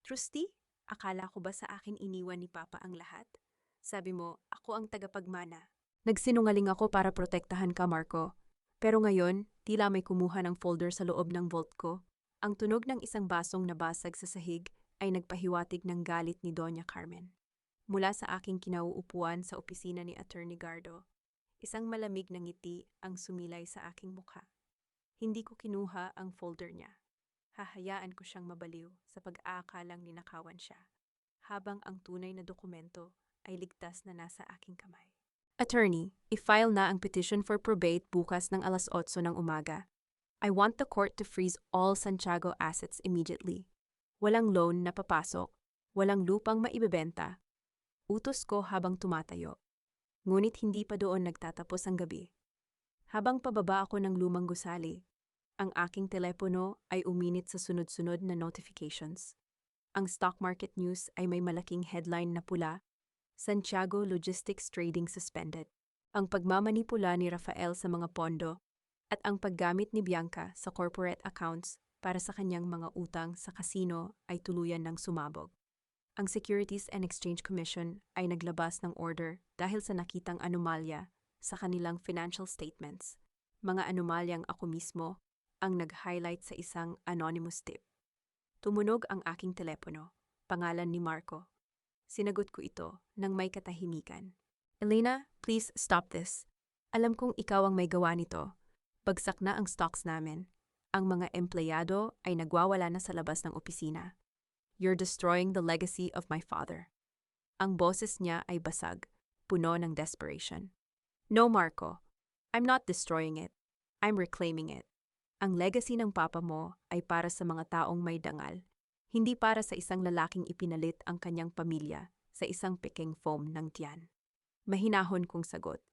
Trustee? Akala ko ba sa akin iniwan ni Papa ang lahat? Sabi mo, ako ang tagapagmana. Nagsinungaling ako para protektahan ka, Marco. Pero ngayon, tila may kumuha ng folder sa loob ng vault ko. Ang tunog ng isang basong nabasag sa sahig ay nagpahiwatig ng galit ni Doña Carmen. Mula sa aking kinauupuan sa opisina ni Attorney Gardo, isang malamig na ngiti ang sumilay sa aking mukha. Hindi ko kinuha ang folder niya. Hahayaan ko siyang mabaliw sa pag-aakalang ninakawan siya, habang ang tunay na dokumento ay ligtas na nasa aking kamay. Attorney, i-file na ang petition for probate bukas ng 8:00 ng umaga. I want the court to freeze all Santiago assets immediately. Walang loan na papasok, walang lupang maibebenta. Utos ko habang tumatayo. Ngunit hindi pa doon nagtatapos ang gabi. Habang pababa ako ng lumang gusali, ang aking telepono ay uminit sa sunod-sunod na notifications. Ang stock market news ay may malaking headline na pula, Santiago Logistics Trading Suspended. ang pagmamanipula ni Rafael sa mga pondo, at ang paggamit ni Bianca sa corporate accounts para sa kanyang mga utang sa kasino ay tuluyan ng sumabog. Ang Securities and Exchange Commission ay naglabas ng order dahil sa nakitang anomalya sa kanilang financial statements. Mga anomalyang ako mismo ang nag-highlight sa isang anonymous tip. Tumunog ang aking telepono, pangalan ni Marco. Sinagot ko ito nang may katahimikan. Elena, please stop this. Alam kong ikaw ang may gawa nito. Bagsak na ang stocks namin. Ang mga empleyado ay nagwawala na sa labas ng opisina. You're destroying the legacy of my father. Ang boses niya ay basag, puno ng desperation. No, Marco. I'm not destroying it. I'm reclaiming it. Ang legacy ng papa mo ay para sa mga taong may dangal, hindi para sa isang lalaking ipinalit ang kanyang pamilya sa isang peking foam ng tiyan. Mahinahon kong sagot,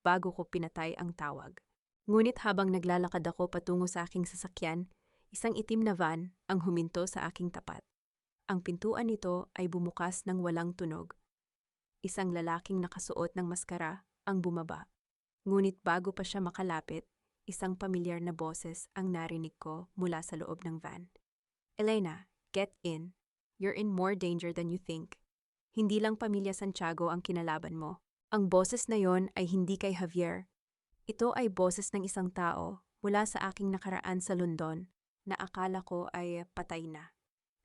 bago ko pinatay ang tawag. Ngunit habang naglalakad ako patungo sa aking sasakyan, isang itim na van ang huminto sa aking tapat. Ang pintuan nito ay bumukas ng walang tunog. Isang lalaking nakasuot ng maskara ang bumaba. Ngunit bago pa siya makalapit, isang pamilyar na boses ang narinig ko mula sa loob ng van. Elena, get in. You're in more danger than you think. Hindi lang pamilya Santiago ang kinalaban mo. Ang boses na yon ay hindi kay Javier. Ito ay boses ng isang tao mula sa aking nakaraan sa London na akala ko ay patay na.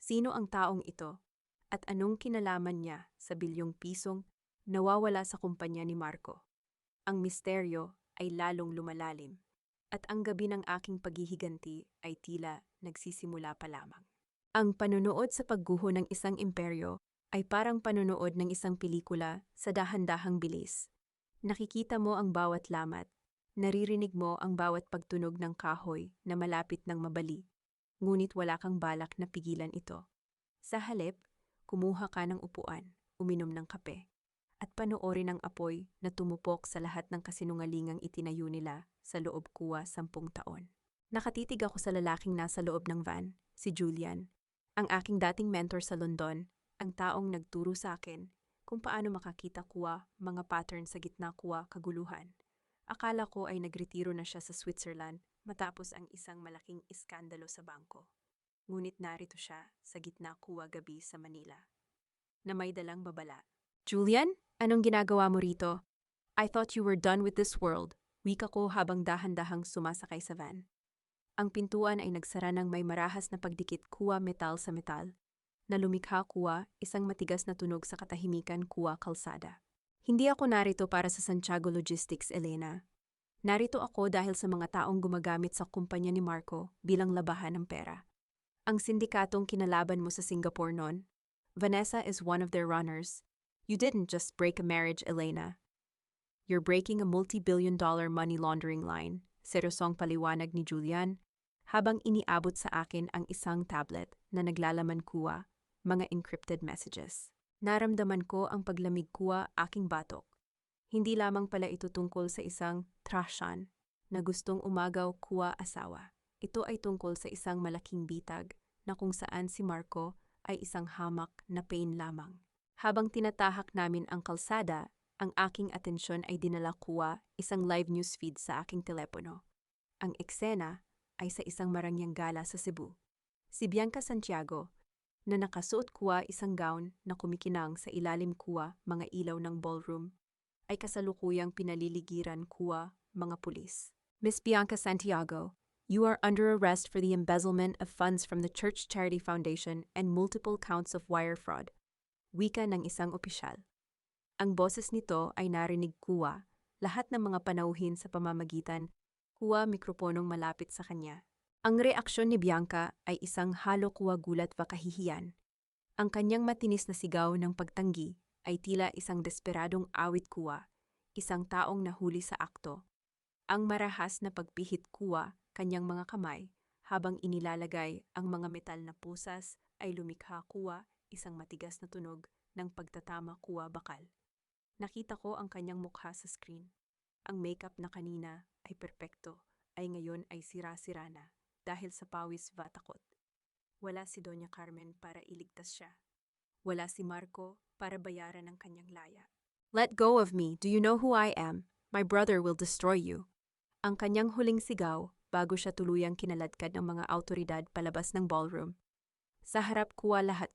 Sino ang taong ito? At anong kinalaman niya sa bilyong pisong nawawala sa kumpanya ni Marco? Ang misteryo ay lalong lumalalim. At ang gabi ng aking paghihiganti ay tila nagsisimula pa lamang. Ang panunood sa pagguho ng isang imperyo ay parang panunood ng isang pelikula sa dahan-dahang bilis. Nakikita mo ang bawat lamat, naririnig mo ang bawat pagtunog ng kahoy na malapit ng mabali, ngunit wala kang balak na pigilan ito. Sa halip, kumuha ka ng upuan, uminom ng kape, at panoorin ang apoy na tumupok sa lahat ng kasinungalingang itinayo nila sa loob kuwa 10 taon. Nakatitig ako sa lalaking nasa loob ng van, si Julian, ang aking dating mentor sa London, ang taong nagturo sa akin kung paano makakita kuwa mga pattern sa gitna kuwa kaguluhan. Akala ko ay nagretiro na siya sa Switzerland matapos ang isang malaking iskandalo sa bangko. Ngunit narito siya sa gitna kuwa gabi sa Manila, na may dalang babala. Julian, anong ginagawa mo rito? I thought you were done with this world, wika ko habang dahan-dahang sumasakay sa van. Ang pintuan ay nagsara ng may marahas na pagdikit kuwa metal sa metal, na lumikha kuwa isang matigas na tunog sa katahimikan kuwa kalsada. Hindi ako narito para sa Santiago Logistics, Elena. Narito ako dahil sa mga taong gumagamit sa kumpanya ni Marco bilang labahan ng pera. Ang sindikatong kinalaban mo sa Singapore noon, Vanessa is one of their runners. You didn't just break a marriage, Elena. You're breaking a multi-billion-dollar money laundering line, seryosong paliwanag ni Julian, habang iniabot sa akin ang isang tablet na naglalaman kuwa mga encrypted messages. Naramdaman ko ang paglamig kuwa aking batok. Hindi lamang pala ito tungkol sa isang trashan na gustong umagaw kuwa asawa. Ito ay tungkol sa isang malaking bitag na kung saan si Marco ay isang hamak na pain lamang. Habang tinatahak namin ang kalsada, ang aking atensyon ay dinala kuwa isang live news feed sa aking telepono. Ang eksena ay sa isang marangyang gala sa Cebu. Si Bianca Santiago, na nakasuot kuwa isang gown na kumikinang sa ilalim kuwa mga ilaw ng ballroom, ay kasalukuyang pinaliligiran kuwa mga pulis. Miss Bianca Santiago, you are under arrest for the embezzlement of funds from the Church Charity Foundation and multiple counts of wire fraud. Wika ng isang opisyal. Ang boses nito ay narinig kuwa, lahat ng mga panauhin sa pamamagitan, kuwa mikroponong malapit sa kanya. Ang reaksyon ni Bianca ay isang halo kuwa gulat wa kahihiyan. Ang kanyang matinis na sigaw ng pagtanggi ay tila isang desperadong awit kuwa, isang taong nahuli sa akto. Ang marahas na pagpihit kuwa, kanyang mga kamay, habang inilalagay ang mga metal na pusas ay lumikha kuwa, isang matigas na tunog ng pagtatama kuwa bakal. Nakita ko ang kanyang mukha sa screen. Ang makeup na kanina ay perpekto, ay ngayon ay sira-sira na dahil sa pawis va takot. Wala si Doña Carmen para iligtas siya. Wala si Marco para bayaran ang kanyang laya. Let go of me. Do you know who I am? My brother will destroy you. Ang kanyang huling sigaw bago siya tuluyang kinaladkad ng mga awtoridad palabas ng ballroom. Sa harap lahat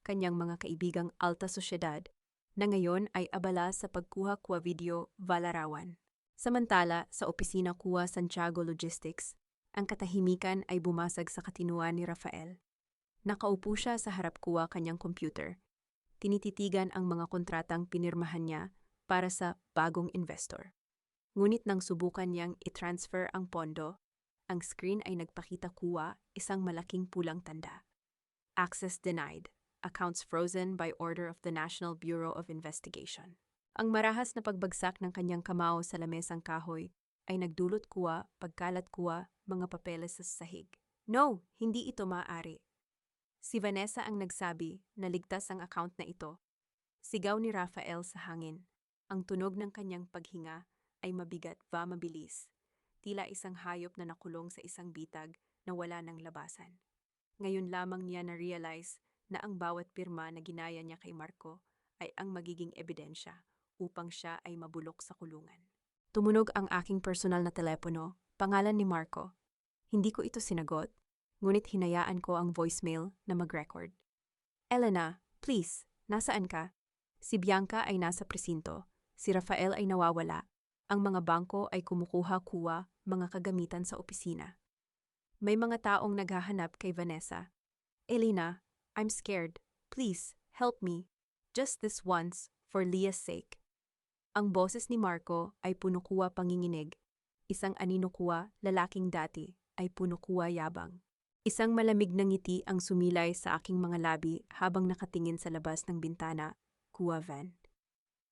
kanyang mga kaibigang alta sosyedad na ngayon ay abala sa pagkuha video Valarawan. Samantala, sa opisina Santiago Logistics, ang katahimikan ay bumasag sa katinuan ni Rafael. Nakaupo siya sa harap kanyang computer. Tinititigan ang mga kontratang pinirmahan niya para sa bagong investor. Ngunit nang subukan niyang i-transfer ang pondo, ang screen ay nagpakita isang malaking pulang tanda. Access denied. Accounts frozen by order of the National Bureau of Investigation. Ang marahas na pagbagsak ng kanyang kamao sa lamesang kahoy ay nagdulot pagkalat mga papeles sa sahig. No, hindi ito maaari. Si Vanessa ang nagsabi na ligtas ang account na ito. Sigaw ni Rafael sa hangin. Ang tunog ng kanyang paghinga ay mabigat mabilis. Tila isang hayop na nakulong sa isang bitag na wala ng labasan. Ngayon lamang niya na-realize na ang bawat pirma na ginaya niya kay Marco ay ang magiging ebidensya upang siya ay mabulok sa kulungan. Tumunog ang aking personal na telepono, pangalan ni Marco. Hindi ko ito sinagot, ngunit hinayaan ko ang voicemail na mag-record. Elena, please, nasaan ka? Si Bianca ay nasa presinto, si Rafael ay nawawala, ang mga bangko ay kumukuha mga kagamitan sa opisina. May mga taong naghahanap kay Vanessa. Elena, I'm scared. Please, help me. Just this once, for Leah's sake. Ang boses ni Marco ay puno panginginig. Isang anino lalaking dati, ay puno yabang. Isang malamig na ngiti ang sumilay sa aking mga labi habang nakatingin sa labas ng bintana, van.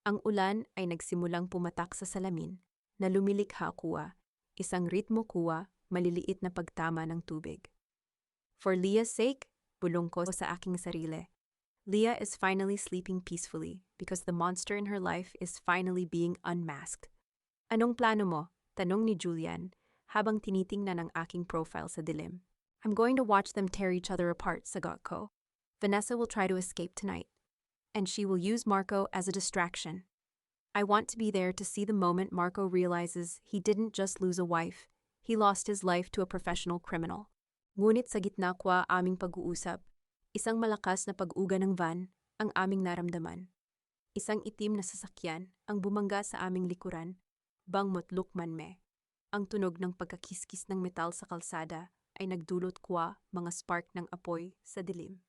Ang ulan ay nagsimulang pumatak sa salamin, na lumilikha isang ritmo maliliit na pagtama ng tubig. For Leah's sake, bulong ko sa aking sarili. Leah is finally sleeping peacefully because the monster in her life is finally being unmasked. Anong plano mo? Tanong ni Julian habang tinitingnan ang aking profile sa dilim. I'm going to watch them tear each other apart, sagot ko. Vanessa will try to escape tonight, and she will use Marco as a distraction. I want to be there to see the moment Marco realizes he didn't just lose a wife, he lost his life to a professional criminal. Ngunit sa gitna aming pag-uusap, isang malakas na pag-uga ng van ang aming naramdaman. Isang itim na sasakyan ang bumangga sa aming likuran, bangmot lukman. Ang tunog ng pagkakiskis ng metal sa kalsada ay nagdulot mga spark ng apoy sa dilim.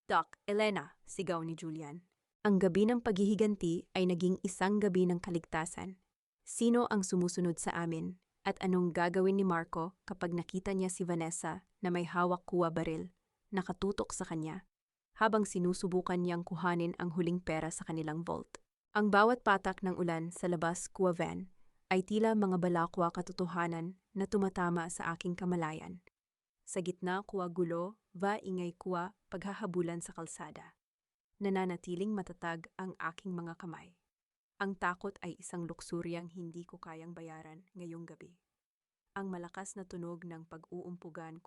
Doc, Elena, sigaw ni Julian. Ang gabi ng paghihiganti ay naging isang gabi ng kaligtasan. Sino ang sumusunod sa amin? At anong gagawin ni Marco kapag nakita niya si Vanessa na may hawak baril, nakatutok sa kanya, habang sinusubukan niyang kuhanin ang huling pera sa kanilang vault. Ang bawat patak ng ulan sa labas van ay tila mga balakwa katotohanan na tumatama sa aking kamalayan. Sa gitna gulo, ingay paghahabulan sa kalsada. Nananatiling matatag ang aking mga kamay. Ang takot ay isang luksuryang hindi ko kayang bayaran ngayong gabi. Ang malakas na tunog ng pag-uumpugan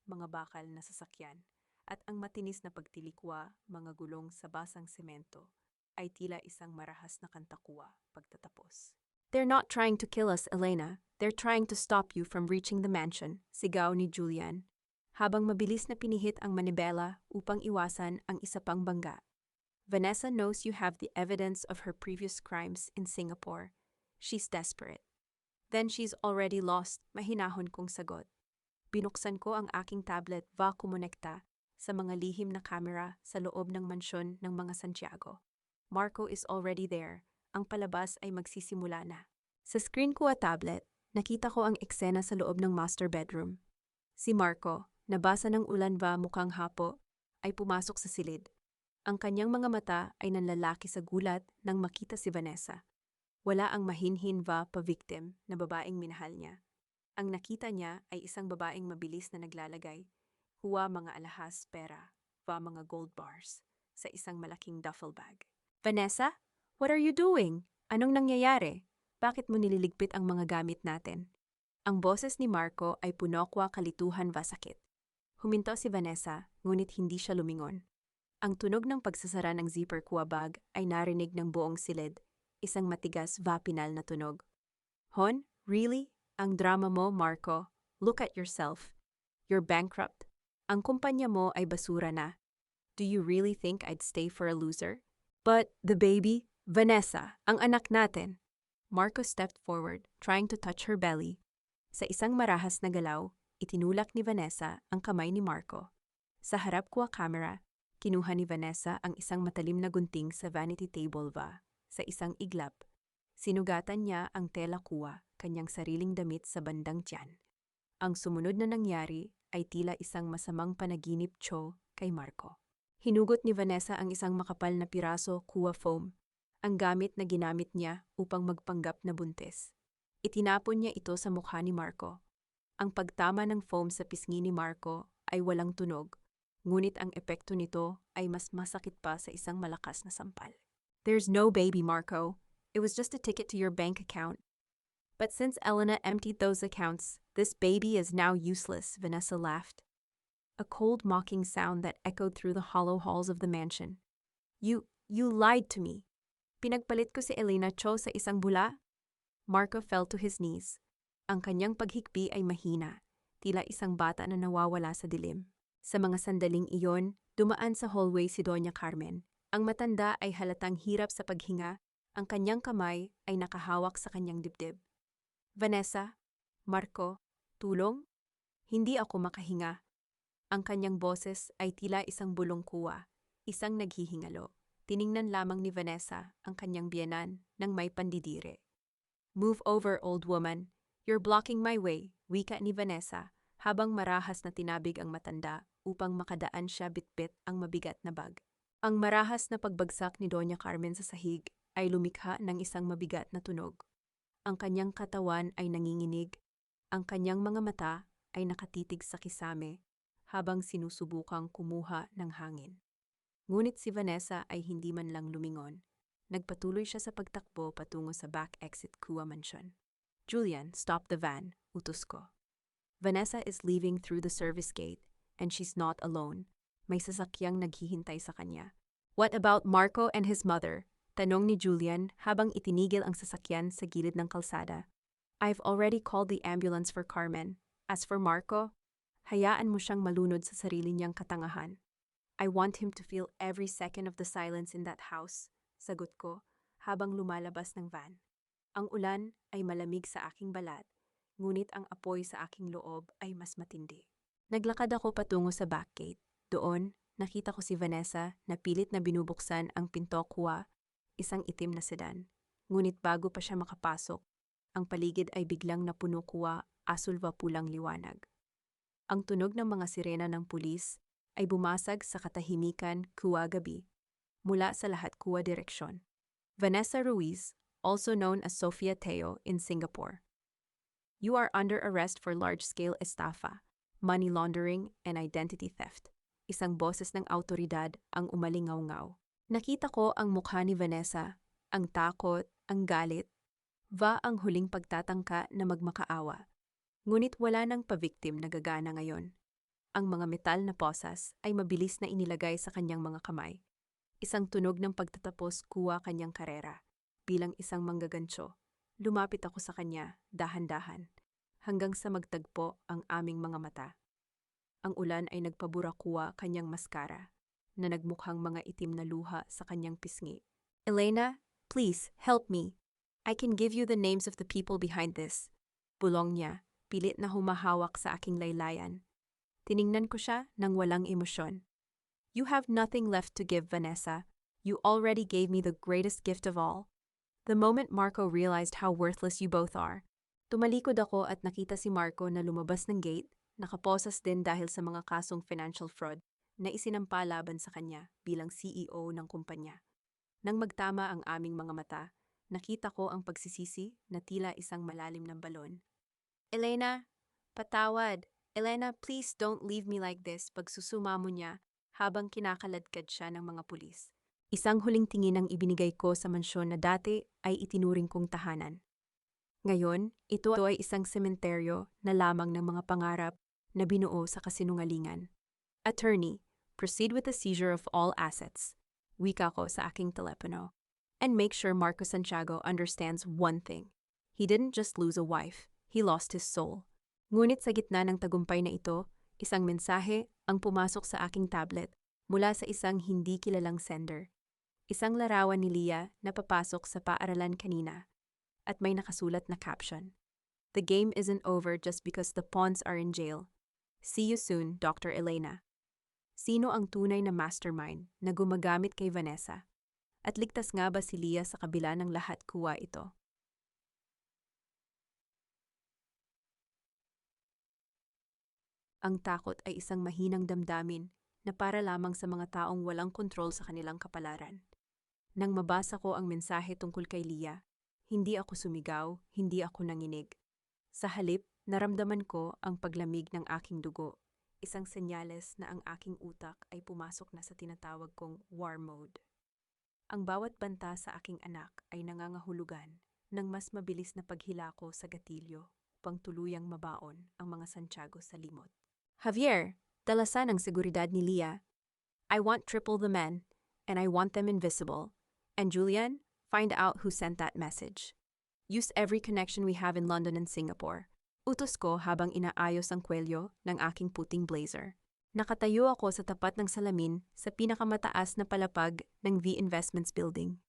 mga bakal na sasakyan, at ang matinis na pagtilikwa mga gulong sa basang semento ay tila isang marahas na kanta pagtatapos. They're not trying to kill us, Elena. They're trying to stop you from reaching the mansion, sigaw ni Julian, habang mabilis na pinihit ang manibela upang iwasan ang isa pang bangga. Vanessa knows you have the evidence of her previous crimes in Singapore. She's desperate. Then she's already lost, mahinahon kong sagot. Binuksan ko ang aking tablet kumonekta sa mga lihim na kamera sa loob ng mansyon ng mga Santiago. Marco is already there. Ang palabas ay magsisimula na. Sa screen tablet, nakita ko ang eksena sa loob ng master bedroom. Si Marco, nabasa ng ulan mukhang hapo, ay pumasok sa silid. Ang kanyang mga mata ay nanlalaki sa gulat nang makita si Vanessa. Wala ang mahinhin pa-victim na babaeng minahal niya. Ang nakita niya ay isang babaeng mabilis na naglalagay, mga alahas, pera, mga gold bars, sa isang malaking duffel bag. Vanessa, what are you doing? Anong nangyayari? Bakit mo nililigpit ang mga gamit natin? Ang boses ni Marco ay puno kalituhan sakit. Huminto si Vanessa, ngunit hindi siya lumingon. Ang tunog ng pagsasara ng zipper bag ay narinig ng buong silid, isang matigas pinal na tunog. Hon, really? Ang drama mo, Marco. Look at yourself. You're bankrupt. Ang kumpanya mo ay basura na. Do you really think I'd stay for a loser? But the baby, Vanessa, ang anak natin. Marco stepped forward, trying to touch her belly. Sa isang marahas na galaw, itinulak ni Vanessa ang kamay ni Marco. Sa harap ko camera, kinuha ni Vanessa ang isang matalim na gunting sa vanity table sa isang iglap. Sinugatan niya ang tela kuwa, kanyang sariling damit sa bandang tiyan. Ang sumunod na nangyari ay tila isang masamang panaginip kay Marco. Hinugot ni Vanessa ang isang makapal na piraso kuwa foam, ang gamit na ginamit niya upang magpanggap na buntis. Itinapon niya ito sa mukha ni Marco. Ang pagtama ng foam sa pisngi ni Marco ay walang tunog, ngunit ang epekto nito ay mas masakit pa sa isang malakas na sampal. There's no baby, Marco. It was just a ticket to your bank account. But since Elena emptied those accounts, this baby is now useless, Vanessa laughed. A cold, mocking sound that echoed through the hollow halls of the mansion. You lied to me. Pinagpalit ko si Elena Cho sa isang bula? Marco fell to his knees. Ang kanyang paghikbi ay mahina, tila isang bata na nawawala sa dilim. Sa mga sandaling iyon, dumaan sa hallway si Doña Carmen. Ang matanda ay halatang hirap sa paghinga, ang kanyang kamay ay nakahawak sa kanyang dibdib. Vanessa, Marco, tulong? Hindi ako makahinga. Ang kanyang boses ay tila isang bulong kuwa, isang naghihingalo. Tiningnan lamang ni Vanessa ang kanyang biyenan nang may pandidire. Move over, old woman. You're blocking my way, wika ni Vanessa, habang marahas na tinabig ang matanda upang makadaan siya bitbit ang mabigat na bag. Ang marahas na pagbagsak ni Doña Carmen sa sahig ay lumikha ng isang mabigat na tunog. Ang kanyang katawan ay nanginginig, ang kanyang mga mata ay nakatitig sa kisame habang sinusubukang kumuha ng hangin. Ngunit si Vanessa ay hindi man lang lumingon. Nagpatuloy siya sa pagtakbo patungo sa back exit Kua Mansion. Julian, stop the van, utos ko. Vanessa is leaving through the service gate and she's not alone. May sasakyang naghihintay sa kanya. What about Marco and his mother? Tanong ni Julian habang itinigil ang sasakyan sa gilid ng kalsada. I've already called the ambulance for Carmen. As for Marco, hayaan mo siyang malunod sa sarili niyang katangahan. I want him to feel every second of the silence in that house, sagot ko habang lumalabas ng van. Ang ulan ay malamig sa aking balat, ngunit ang apoy sa aking loob ay mas matindi. Naglakad ako patungo sa back gate. Doon, nakita ko si Vanessa na pilit na binubuksan ang pinto kuwa, isang itim na sedan. Ngunit bago pa siya makapasok, ang paligid ay biglang napuno kuwa, asulva pulang liwanag. Ang tunog ng mga sirena ng pulis ay bumasag sa katahimikan kuwa gabi, mula sa lahat kuwa direksyon. Vanessa Ruiz, also known as Sofia Teo in Singapore. You are under arrest for large-scale estafa, money laundering, and identity theft. Isang boses ng awtoridad ang umalingaw-ngaw. Nakita ko ang mukha ni Vanessa, ang takot, ang galit, ang huling pagtatangka na magmakaawa. Ngunit wala nang pa-victim na gagana ngayon. Ang mga metal na posas ay mabilis na inilagay sa kanyang mga kamay. Isang tunog ng pagtatapos kuwa kanyang karera. Bilang isang manggagansyo, lumapit ako sa kanya, dahan-dahan, hanggang sa magtagpo ang aming mga mata. Ang ulan ay nagpabura kuwa kanyang maskara, na nagmukhang mga itim na luha sa kanyang pisngi. Elena, please, help me. I can give you the names of the people behind this. Bulong niya, pilit na humahawak sa aking laylayan. Tiningnan ko siya nang walang emosyon. You have nothing left to give, Vanessa. You already gave me the greatest gift of all. The moment Marco realized how worthless you both are, tumalikod ako at nakita si Marco na lumabas ng gate, nakaposas din dahil sa mga kasong financial fraud na isinampa laban sa kanya bilang CEO ng kumpanya. Nang magtama ang aming mga mata, nakita ko ang pagsisisi na tila isang malalim na balon. Elena, patawad. Elena, please don't leave me like this, pagsusumamo niya habang kinakaladkad siya ng mga pulis. Isang huling tingin ang ibinigay ko sa mansyon na dati ay itinuring kong tahanan. Ngayon, ito ay isang sementeryo na lamang ng mga pangarap na binuo sa kasinungalingan. Attorney, proceed with the seizure of all assets. Wika ko sa aking telepono. And make sure Marco Santiago understands one thing. He didn't just lose a wife, he lost his soul. Ngunit sa gitna ng tagumpay na ito, isang mensahe ang pumasok sa aking tablet mula sa isang hindi kilalang sender. Isang larawan ni Leah na papasok sa paaralan kanina at may nakasulat na caption. The game isn't over just because the pawns are in jail. See you soon, Dr. Elena. Sino ang tunay na mastermind na gumagamit kay Vanessa? At ligtas nga ba si Leah sa kabila ng lahat kuwa ito? Ang takot ay isang mahinang damdamin na para lamang sa mga taong walang kontrol sa kanilang kapalaran. Nang mabasa ko ang mensahe tungkol kay Leah, hindi ako sumigaw, hindi ako nanginig. Sa halip, naramdaman ko ang paglamig ng aking dugo, isang senyales na ang aking utak ay pumasok na sa tinatawag kong war mode. Ang bawat banta sa aking anak ay nangangahulugan ng mas mabilis na paghila ko sa gatilyo upang tuluyang mabaon ang mga Santiago sa limot. Javier, dalasan ang seguridad ni Leah. I want triple the men, and I want them invisible. And Julian, find out who sent that message. Use every connection we have in London and Singapore. Utos ko habang inaayos ang kwelyo ng aking puting blazer. Nakatayo ako sa tapat ng salamin sa pinakamataas na palapag ng V Investments Building.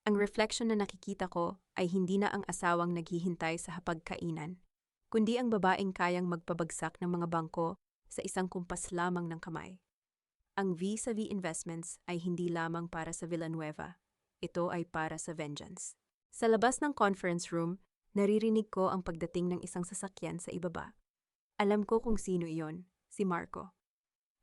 Ang reflection na nakikita ko ay hindi na ang asawang naghihintay sa hapagkainan, kundi ang babaeng kayang magpabagsak ng mga bangko sa isang kumpas lamang ng kamay. Ang V sa V Investments ay hindi lamang para sa Villanueva. Ito ay para sa vengeance. Sa labas ng conference room, naririnig ko ang pagdating ng isang sasakyan sa ibaba. Alam ko kung sino iyon, si Marco.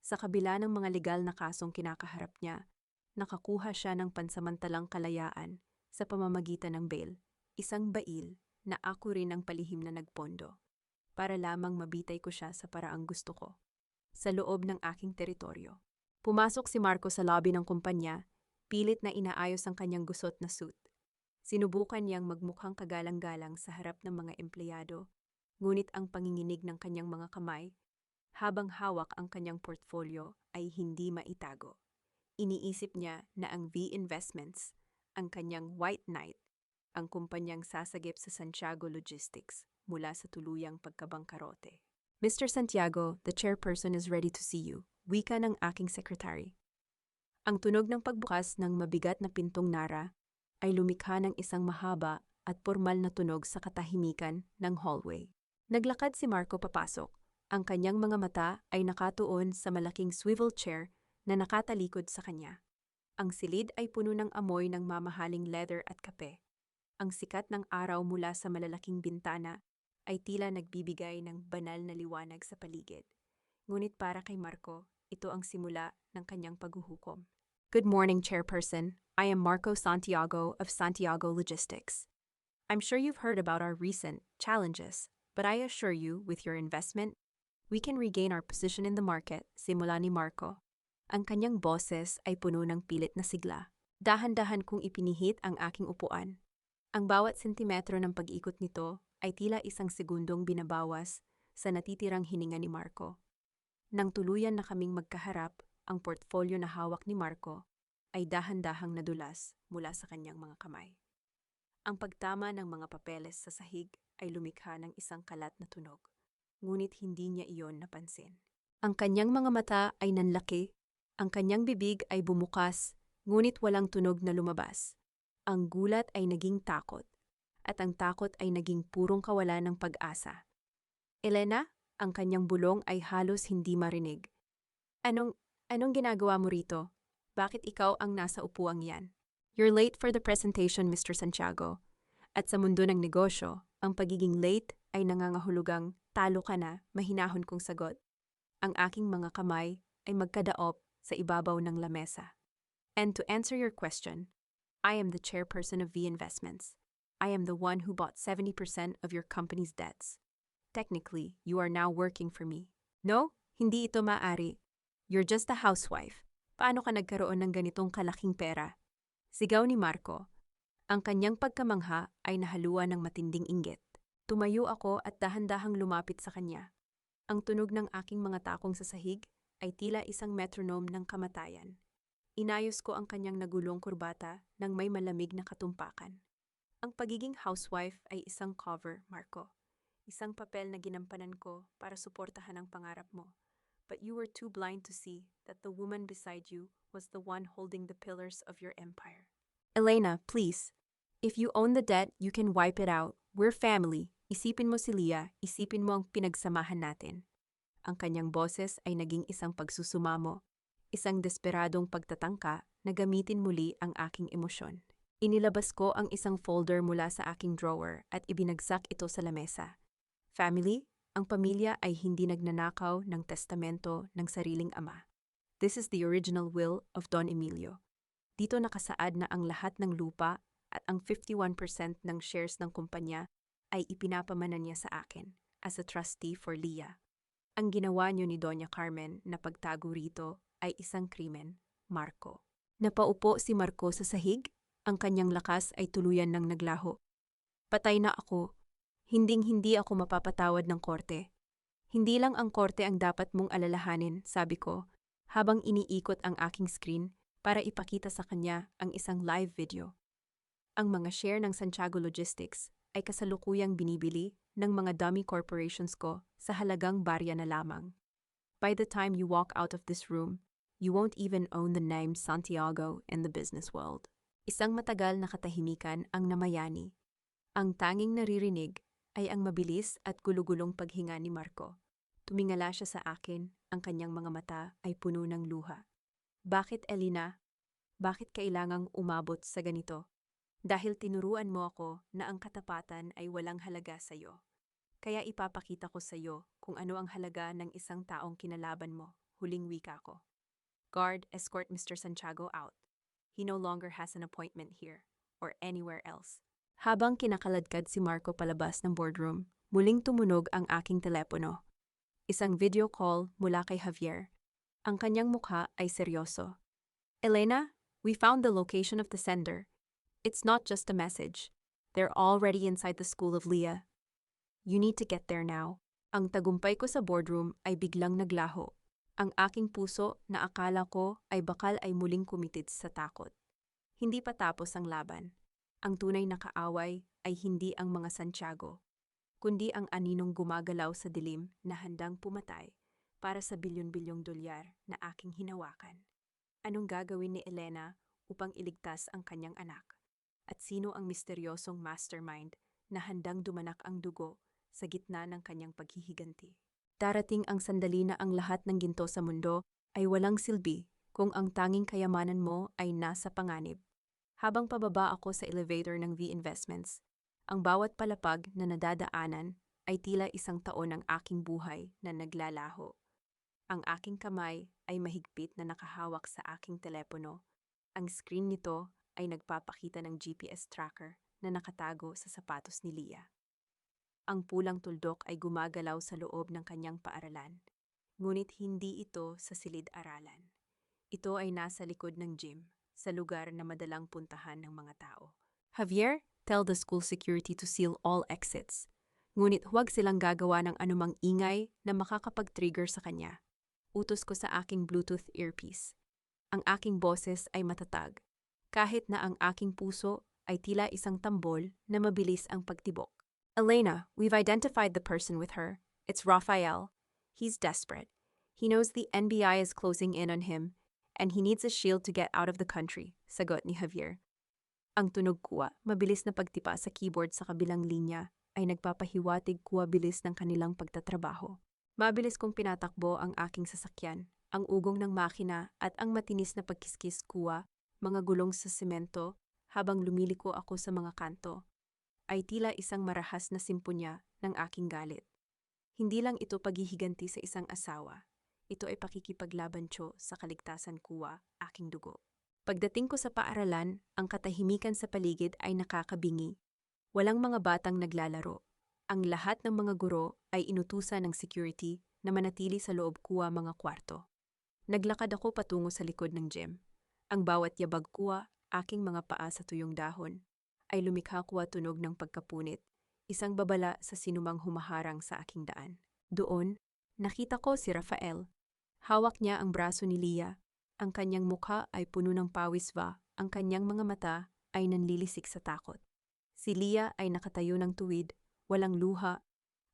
Sa kabila ng mga legal na kasong kinakaharap niya, nakakuha siya ng pansamantalang kalayaan sa pamamagitan ng bail, isang bail na ako rin ang palihim na nagpondo, para lamang mabitay ko siya sa paraang gusto ko, sa loob ng aking teritoryo. Pumasok si Marco sa lobby ng kumpanya, pilit na inaayos ang kanyang gusot na suit. Sinubukan niyang magmukhang kagalang-galang sa harap ng mga empleyado, ngunit ang panginginig ng kanyang mga kamay, habang hawak ang kanyang portfolio ay hindi maitago. Iniisip niya na ang V Investments, ang kanyang White Knight, ang kumpanyang sasagip sa Santiago Logistics mula sa tuluyang pagkabangkarote. Mr. Santiago, the chairperson is ready to see you, wika ng aking secretary. Ang tunog ng pagbukas ng mabigat na pintong nara ay lumikha ng isang mahaba at pormal na tunog sa katahimikan ng hallway. Naglakad si Marco papasok. Ang kanyang mga mata ay nakatuon sa malaking swivel chair na nakatalikod sa kanya. Ang silid ay puno ng amoy ng mamahaling leather at kape. Ang sikat ng araw mula sa malalaking bintana ay tila nagbibigay ng banal na liwanag sa paligid. Ngunit para kay Marco, ito ang simula ng kanyang paghuhukom. Good morning, Chairperson. I am Marco Santiago of Santiago Logistics. I'm sure you've heard about our recent challenges, but I assure you, with your investment, we can regain our position in the market, simula ni Marco. Ang kanyang boses ay puno ng pilit na sigla. Dahan-dahan kong ipinihit ang aking upuan. Ang bawat sentimetro ng pag-ikot nito ay tila isang segundong binabawas sa natitirang hininga ni Marco. Nang tuluyan na kaming magkaharap, ang portfolio na hawak ni Marco ay dahan-dahang nadulas mula sa kanyang mga kamay. Ang pagtama ng mga papeles sa sahig ay lumikha ng isang kalat na tunog, ngunit hindi niya iyon napansin. Ang kanyang mga mata ay nanlaki, ang kanyang bibig ay bumukas, ngunit walang tunog na lumabas. Ang gulat ay naging takot, at ang takot ay naging purong kawalan ng pag-asa. Elena, ang kanyang bulong ay halos hindi marinig. Anong ginagawa mo rito? Bakit ikaw ang nasa upuang yan? You're late for the presentation, Mr. Santiago. At sa mundo ng negosyo, ang pagiging late ay nangangahulugang talo ka na, mahinahon kong sagot. Ang aking mga kamay ay magkadaop sa ibabaw ng lamesa. And to answer your question, I am the chairperson of V Investments. I am the one who bought 70% of your company's debts. Technically, you are now working for me. No, hindi ito maaari. You're just a housewife. Paano ka nagkaroon ng ganitong kalaking pera? Sigaw ni Marco. Ang kanyang pagkamangha ay nahaluan ng matinding inggit. Tumayo ako at dahan-dahang lumapit sa kanya. Ang tunog ng aking mga takong sa sahig ay tila isang metronome ng kamatayan. Inayos ko ang kanyang nagulong kurbata nang may malamig na katumpakan. Ang pagiging housewife ay isang cover, Marco. Isang papel na ginampanan ko para suportahan ang pangarap mo. But you were too blind to see that the woman beside you was the one holding the pillars of your empire. Elena, please. If you own the debt, you can wipe it out. We're family. Isipin mo si Leah, isipin mo ang pinagsamahan natin. Ang kanyang boses ay naging isang pagsusumamo, isang desperadong pagtatangka na gamitin muli ang aking emosyon. Inilabas ko ang isang folder mula sa aking drawer at ibinagsak ito sa lamesa. Family, ang pamilya ay hindi nagnanakaw ng testamento ng sariling ama. This is the original will of Don Emilio. Dito nakasaad na ang lahat ng lupa at ang 51% ng shares ng kumpanya ay ipinapamana niya sa akin as a trustee for Leah. Ang ginawa niyo ni Doña Carmen na pagtago rito ay isang krimen, Marco. Napaupo si Marco sa sahig, ang kanyang lakas ay tuluyan ng naglaho. Patay na ako. Hinding-hindi ako mapapatawad ng korte. Hindi lang ang korte ang dapat mong alalahanin, sabi ko, habang iniikot ang aking screen para ipakita sa kanya ang isang live video. Ang mga share ng Santiago Logistics ay kasalukuyang binibili ng mga dummy corporations ko sa halagang barya na lamang. By the time you walk out of this room, you won't even own the name Santiago in the business world. Isang matagal na katahimikan ang namayani. Ang tanging naririnig ay ang mabilis at gulugulong paghinga ni Marco. Tumingala siya sa akin, ang kanyang mga mata ay puno ng luha. Bakit, Elena? Bakit kailangang umabot sa ganito? Dahil tinuruan mo ako na ang katapatan ay walang halaga sa iyo. Kaya ipapakita ko sa iyo kung ano ang halaga ng isang taong kinalaban mo, huling wika ko. Guard, escort Mr. Santiago out. He no longer has an appointment here or anywhere else. Habang kinakaladkad si Marco palabas ng boardroom, muling tumunog ang aking telepono. Isang video call mula kay Javier. Ang kanyang mukha ay seryoso. Elena, we found the location of the sender. It's not just a message. They're already inside the school of Leah. You need to get there now. Ang tagumpay ko sa boardroom ay biglang naglaho. Ang aking puso na akala ko ay bakal ay muling kumitid sa takot. Hindi pa tapos ang laban. Ang tunay na kaaway ay hindi ang mga Santiago, kundi ang aninong gumagalaw sa dilim na handang pumatay para sa bilyon-bilyong dolyar na aking hinawakan. Anong gagawin ni Elena upang iligtas ang kanyang anak? At sino ang misteryosong mastermind na handang dumanak ang dugo sa gitna ng kanyang paghihiganti? Darating ang sandali na ang lahat ng ginto sa mundo ay walang silbi kung ang tanging kayamanan mo ay nasa panganib. Habang pababa ako sa elevator ng V Investments, ang bawat palapag na nadadaanan ay tila isang taon ng aking buhay na naglalaho. Ang aking kamay ay mahigpit na nakahawak sa aking telepono. Ang screen nito ay nagpapakita ng GPS tracker na nakatago sa sapatos ni Leah. Ang pulang tuldok ay gumagalaw sa loob ng kanyang paaralan, ngunit hindi ito sa silid-aralan. Ito ay nasa likod ng gym, sa lugar na madalang puntahan ng mga tao. Javier, tell the school security to seal all exits. Ngunit huwag silang gagawa ng anumang ingay na makakapag-trigger sa kanya. Utos ko sa aking Bluetooth earpiece. Ang aking boses ay matatag, kahit na ang aking puso ay tila isang tambol na mabilis ang pagtibok. Elena, we've identified the person with her. It's Rafael. He's desperate. He knows the NBI is closing in on him, and he needs a shield to get out of the country, sagot ni Javier. Ang tunog kuwa, mabilis na pagtipa sa keyboard sa kabilang linya, ay nagpapahiwatig kuwa bilis ng kanilang pagtatrabaho. Mabilis kong pinatakbo ang aking sasakyan, ang ugong ng makina at ang matinis na pagkiskis kuwa, mga gulong sa semento, habang lumiliko ako sa mga kanto, ay tila isang marahas na simponya ng aking galit. Hindi lang ito paghihiganti sa isang asawa, ito ay pakikipaglaban-tso sa kaligtasan kuwa, aking dugo. Pagdating ko sa paaralan, ang katahimikan sa paligid ay nakakabingi. Walang mga batang naglalaro. Ang lahat ng mga guro ay inutusan ng security na manatili sa loob kuwa mga kwarto. Naglakad ako patungo sa likod ng gym. Ang bawat yabag kuwa, aking mga paa sa tuyong dahon, ay lumikha kuwa tunog ng pagkapunit, isang babala sa sinumang humaharang sa aking daan. Doon, nakita ko si Rafael. Hawak niya ang braso ni Leah. Ang kanyang mukha ay puno ng pawis ang kanyang mga mata ay nanlilisik sa takot. Si Leah ay nakatayo ng tuwid, walang luha.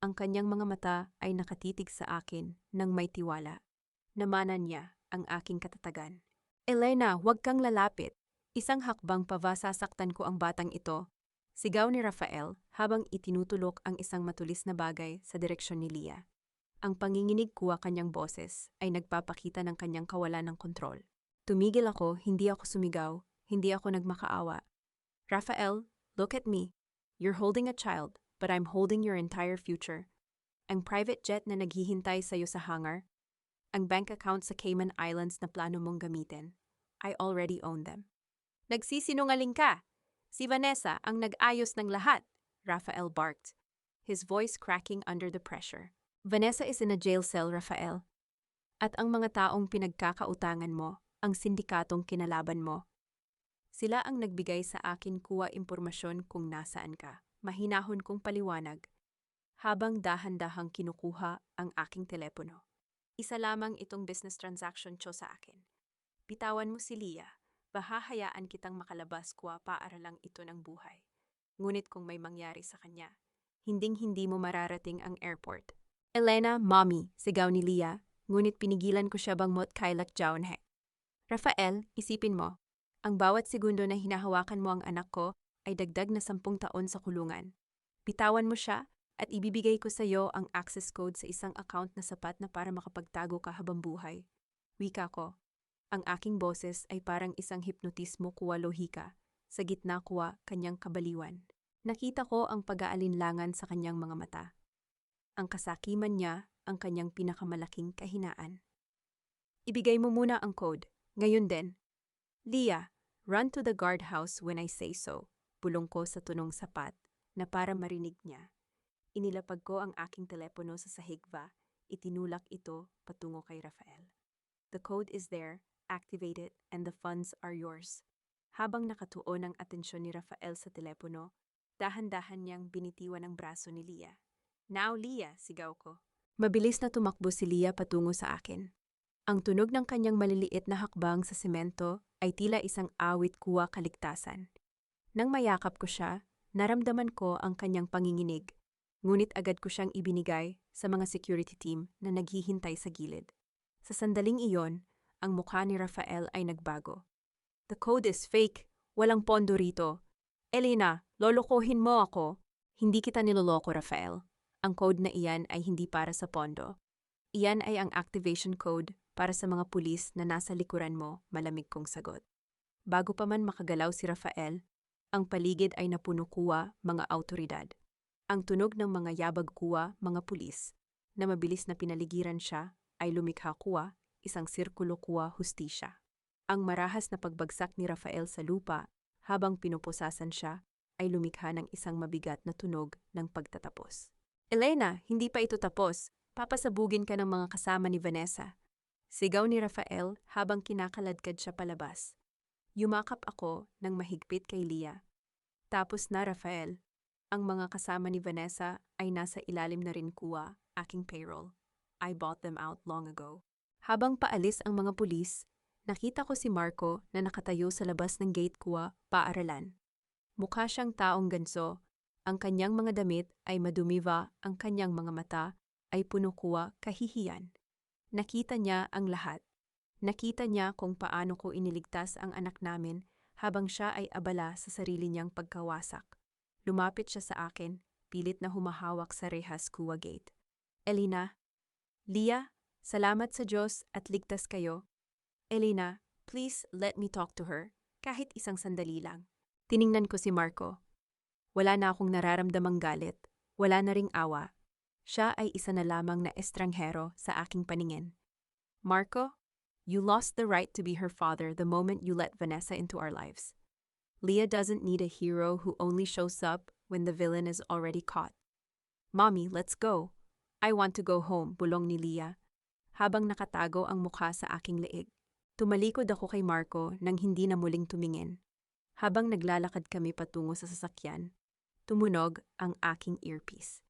Ang kanyang mga mata ay nakatitig sa akin nang may tiwala. Namanan niya ang aking katatagan. Elena, huwag kang lalapit. Isang hakbang sasaktan ko ang batang ito. Sigaw ni Rafael habang itinutulok ang isang matulis na bagay sa direksyon ni Leah. Ang panginginig kuwa kanyang boses ay nagpapakita ng kanyang kawalan ng kontrol. Tumigil ako, hindi ako sumigaw, hindi ako nagmakaawa. Rafael, look at me. You're holding a child, but I'm holding your entire future. Ang private jet na naghihintay sa'yo sa hangar, ang bank account sa Cayman Islands na plano mong gamitin, I already own them. Nagsisinungaling ka! Si Vanessa ang nag-ayos ng lahat, Rafael barked, his voice cracking under the pressure. Vanessa is in a jail cell, Rafael. At ang mga taong pinagkakautangan mo, ang sindikatong kinalaban mo. Sila ang nagbigay sa akin kuha impormasyon kung nasaan ka. Mahinahon kong paliwanag, habang dahan-dahang kinukuha ang aking telepono. Isa lamang itong business transaction cho sa akin. Bitawan mo si Leah, bahahayaan kitang makalabas kuha paaralang ito ng buhay. Ngunit kung may mangyari sa kanya, hinding-hindi mo mararating ang airport. Elena, mommy, sigaw ni Leah, ngunit pinigilan ko siya bang mot kailak jaunhe. Rafael, isipin mo, ang bawat segundo na hinahawakan mo ang anak ko, ay dagdag na 10 taon sa kulungan. Bitawan mo siya at ibibigay ko sa iyo ang access code sa isang account na sapat na para makapagtago ka habang buhay. Wika ko. Ang aking boses ay parang isang hipnotismo kuwa lohika, sa gitna kuwa kanyang kabaliwan. Nakita ko ang pag-aalinlangan sa kanyang mga mata. Ang kasakiman niya, ang kanyang pinakamalaking kahinaan. Ibigay mo muna ang code, ngayon din. Leah, run to the guardhouse when I say so. Bulong ko sa tunong sapat na para marinig niya. Inilapag ko ang aking telepono sa sahigva, itinulak ito patungo kay Rafael. The code is there, activate it, and the funds are yours. Habang nakatuon ang atensyon ni Rafael sa telepono, dahan-dahan niyang binitiwan ang braso ni Leah. Now, Leah, sigaw ko. Mabilis na tumakbo si Leah patungo sa akin. Ang tunog ng kanyang maliliit na hakbang sa semento ay tila isang awit kuwa kaligtasan. Nang mayakap ko siya, naramdaman ko ang kanyang panginginig, ngunit agad ko siyang ibinigay sa mga security team na naghihintay sa gilid. Sa sandaling iyon, ang mukha ni Rafael ay nagbago. The code is fake. Walang pondo rito. Elena, lolokohin mo ako. Hindi kita niloloko, Rafael. Ang code na iyan ay hindi para sa pondo. Iyan ay ang activation code para sa mga pulis na nasa likuran mo, malamig kong sagot. Bago pa man makagalaw si Rafael, ang paligid ay napuno kuwa mga autoridad. Ang tunog ng mga yabag kuwa mga pulis, na mabilis na pinaligiran siya, ay lumikha kuwa, isang sirkulo kuwa hustisya. Ang marahas na pagbagsak ni Rafael sa lupa, habang pinupusasan siya, ay lumikha ng isang mabigat na tunog ng pagtatapos. Elena, hindi pa ito tapos. Papasabugin ka ng mga kasama ni Vanessa. Sigaw ni Rafael habang kinakaladkad siya palabas. Yumakap ako ng mahigpit kay Leah. Tapos na, Rafael. Ang mga kasama ni Vanessa ay nasa ilalim na rin kuwa, aking payroll. I bought them out long ago. Habang paalis ang mga pulis, nakita ko si Marco na nakatayo sa labas ng gate kuwa, paaralan. Mukha siyang taong ganso. Ang kanyang mga damit ay madumiva, ang kanyang mga mata ay puno kuwa kahihiyan. Nakita niya ang lahat. Nakita niya kung paano ko iniligtas ang anak namin habang siya ay abala sa sarili niyang pagkawasak. Lumapit siya sa akin, pilit na humahawak sa rehas kuwa gate. Elena, Leah, salamat sa Diyos at ligtas kayo. Elena, please let me talk to her, kahit isang sandali lang. Tiningnan ko si Marco. Wala na akong nararamdamang galit, wala na ring awa. Siya ay isa na lamang na estranghero sa aking paningin. Marco, you lost the right to be her father the moment you let Vanessa into our lives. Leah doesn't need a hero who only shows up when the villain is already caught. Mommy, let's go. I want to go home, bulong ni Leah, habang nakatago ang mukha sa aking leeg. Tumalikod ako kay Marco nang hindi na muling tumingin. Habang naglalakad kami patungo sa sasakyan, tumunog ang aking earpiece.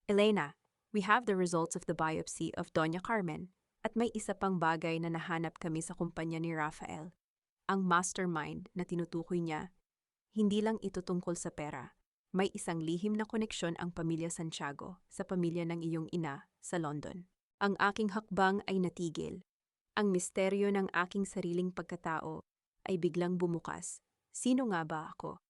Elena, we have the results of the biopsy of Doña Carmen, at may isa pang bagay na nahanap kami sa kumpanya ni Rafael. Ang mastermind na tinutukoy niya, hindi lang ito tungkol sa pera. May isang lihim na koneksyon ang pamilya Santiago sa pamilya ng iyong ina sa London. Ang aking hakbang ay natigil. Ang misteryo ng aking sariling pagkatao ay biglang bumukas. Sino nga ba ako?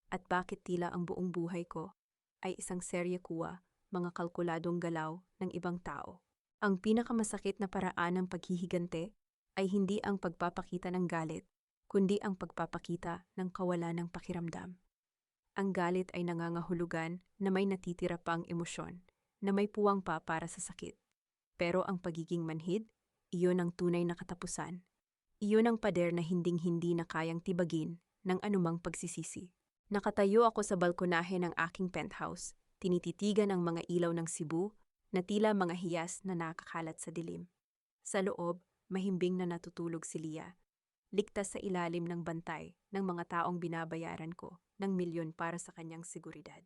At bakit tila ang buong buhay ko ay isang serye kuha, mga kalkuladong galaw ng ibang tao? Ang pinakamasakit na paraan ng paghihigante ay hindi ang pagpapakita ng galit, kundi ang pagpapakita ng kawalan ng pakiramdam. Ang galit ay nangangahulugan na may natitira pang emosyon, na may puwang pa para sa sakit. Pero ang pagiging manhid, iyon ang tunay na katapusan. Iyon ang pader na hinding-hindi na kayang tibagin ng anumang pagsisisi. Nakatayo ako sa balkonahe ng aking penthouse, tinititigan ang mga ilaw ng Cebu na tila mga hiyas na nakakalat sa dilim. Sa loob, mahimbing na natutulog si Lia, ligtas sa ilalim ng bantay ng mga taong binabayaran ko ng milyon para sa kanyang seguridad.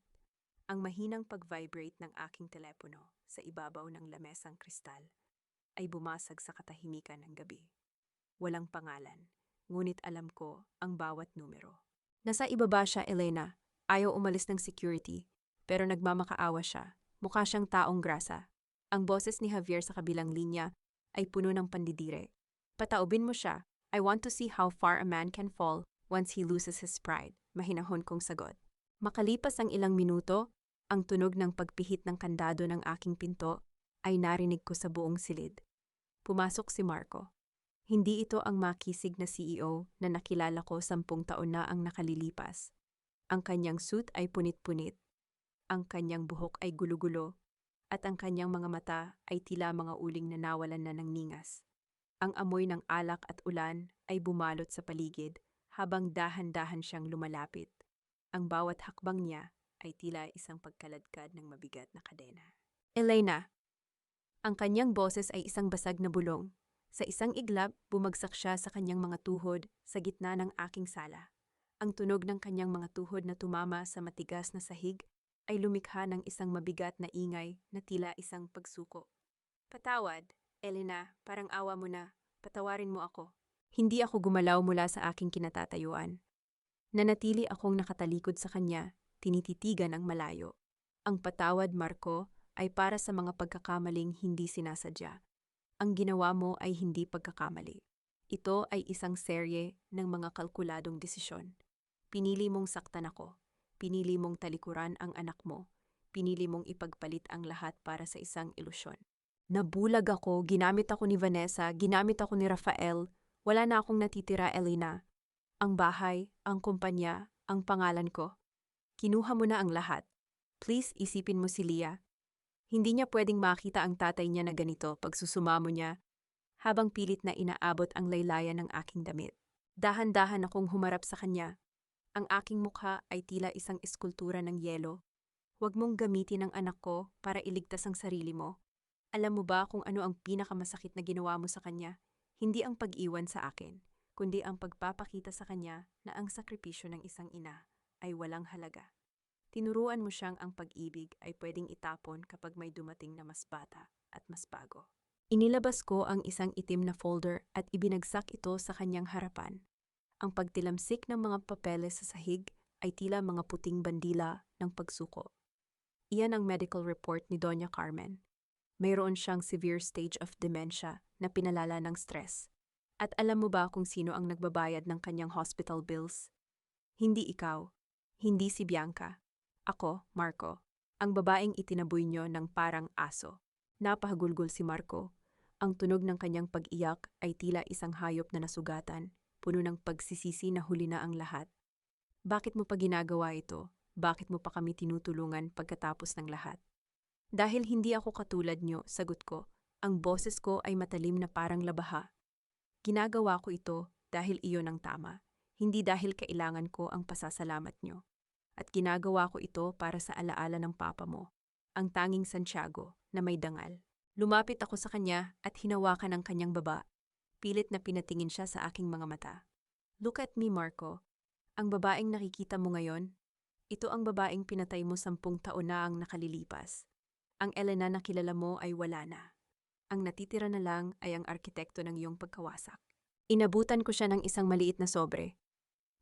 Ang mahinang pag-vibrate ng aking telepono sa ibabaw ng lamesang kristal ay bumasag sa katahimikan ng gabi. Walang pangalan, ngunit alam ko ang bawat numero. Nasa ibaba siya, Elena. Ayaw umalis ng security, pero nagmamakaawa siya. Mukha siyang taong grasa. Ang boses ni Javier sa kabilang linya ay puno ng pandidire. Pataubin mo siya. I want to see how far a man can fall once he loses his pride. Mahinahon kong sagot. Makalipas ang ilang minuto, ang tunog ng pagpihit ng kandado ng aking pinto ay narinig ko sa buong silid. Pumasok si Marco. Hindi ito ang makisig na CEO na nakilala ko 10 taon na ang nakalilipas. Ang kanyang suit ay punit-punit, ang kanyang buhok ay gulo-gulo, at ang kanyang mga mata ay tila mga uling na nawalan na ng ningas. Ang amoy ng alak at ulan ay bumalot sa paligid habang dahan-dahan siyang lumalapit. Ang bawat hakbang niya ay tila isang pagkaladkad ng mabigat na kadena. Elena! Ang kanyang boses ay isang basag na bulong. Sa isang iglap, bumagsak siya sa kanyang mga tuhod sa gitna ng aking sala. Ang tunog ng kanyang mga tuhod na tumama sa matigas na sahig ay lumikha ng isang mabigat na ingay na tila isang pagsuko. Patawad, Elena, parang awa mo na. Patawarin mo ako. Hindi ako gumalaw mula sa aking kinatatayuan. Nanatili akong nakatalikod sa kanya, tinititigan ang malayo. Ang patawad, Marco, ay para sa mga pagkakamaling hindi sinasadya. Ang ginawa mo ay hindi pagkakamali. Ito ay isang serye ng mga kalkuladong desisyon. Pinili mong saktan ako. Pinili mong talikuran ang anak mo. Pinili mong ipagpalit ang lahat para sa isang ilusyon. Nabulag ako, ginamit ako ni Vanessa, ginamit ako ni Rafael. Wala na akong natitira, Elena. Ang bahay, ang kumpanya, ang pangalan ko. Kinuha mo na ang lahat. Please, isipin mo si Lia. Hindi niya pwedeng makita ang tatay niya na ganito pag susumamo niya habang pilit na inaabot ang laylayan ng aking damit. Dahan-dahan akong humarap sa kanya. Ang aking mukha ay tila isang eskultura ng yelo. Huwag mong gamitin ang anak ko para iligtas ang sarili mo. Alam mo ba kung ano ang pinakamasakit na ginawa mo sa kanya? Hindi ang pag-iwan sa akin, kundi ang pagpapakita sa kanya na ang sakripisyo ng isang ina ay walang halaga. Tinuruan mo siyang ang pag-ibig ay pwedeng itapon kapag may dumating na mas bata at mas bago. Inilabas ko ang isang itim na folder at ibinagsak ito sa kanyang harapan. Ang pagtilamsik ng mga papeles sa sahig ay tila mga puting bandila ng pagsuko. Iyan ang medical report ni Doña Carmen. Mayroon siyang severe stage of dementia na pinalala ng stress. At alam mo ba kung sino ang nagbabayad ng kanyang hospital bills? Hindi ikaw. Hindi si Bianca. Ako, Marco, ang babaeng itinaboy niyo ng parang aso. Napahagulgol si Marco. Ang tunog ng kanyang pag-iyak ay tila isang hayop na nasugatan, puno ng pagsisisi na huli na ang lahat. Bakit mo pa ginagawa ito? Bakit mo pa kami tinutulungan pagkatapos ng lahat? Dahil hindi ako katulad niyo, sagot ko. Ang boses ko ay matalim na parang labaha. Ginagawa ko ito dahil iyon ang tama, hindi dahil kailangan ko ang pasasalamat niyo. At ginagawa ko ito para sa alaala ng papa mo, ang tanging Santiago na may dangal. Lumapit ako sa kanya at hinawakan ang kanyang baba. Pilit na pinatingin siya sa aking mga mata. Look at me, Marco. Ang babaeng nakikita mo ngayon, ito ang babaeng pinatay mo 10 taon na ang nakalilipas. Ang Elena na kilala mo ay wala na. Ang natitira na lang ay ang arkitekto ng iyong pagkawasak. Inabutan ko siya ng isang maliit na sobre.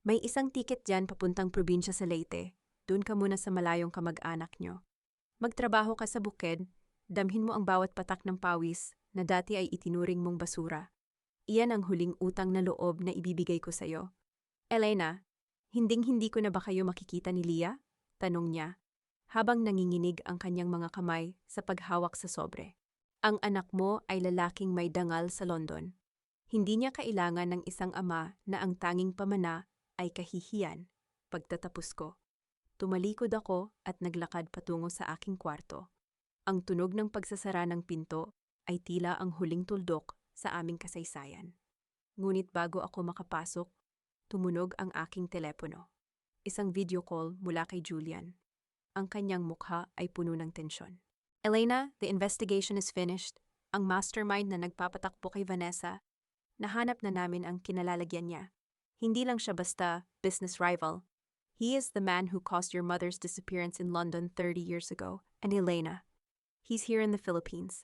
May isang tiket dyan papuntang probinsya sa Leyte. dun ka muna sa malayong kamag-anak nyo. Magtrabaho ka sa bukid, damhin mo ang bawat patak ng pawis na dati ay itinuring mong basura. Iyan ang huling utang na loob na ibibigay ko sa'yo. Elena, hinding-hindi ko na ba kayo makikita ni Leah? Tanong niya, habang nanginginig ang kanyang mga kamay sa paghawak sa sobre. Ang anak mo ay lalaking may dangal sa London. Hindi niya kailangan ng isang ama na ang tanging pamana ay kahihiyan. Pagtatapos ko, tumalikod ako at naglakad patungo sa aking kwarto. Ang tunog ng pagsasara ng pinto ay tila ang huling tuldok sa aming kasaysayan. Ngunit bago ako makapasok, tumunog ang aking telepono. Isang video call mula kay Julian. Ang kanyang mukha ay puno ng tensyon. Elena, the investigation is finished. Ang mastermind na nagpapatakbo kay Vanessa, nahanap na namin ang kinalalagyan niya. Hindi lang siya basta business rival. He is the man who caused your mother's disappearance in London 30 years ago. And Elena, he's here in the Philippines.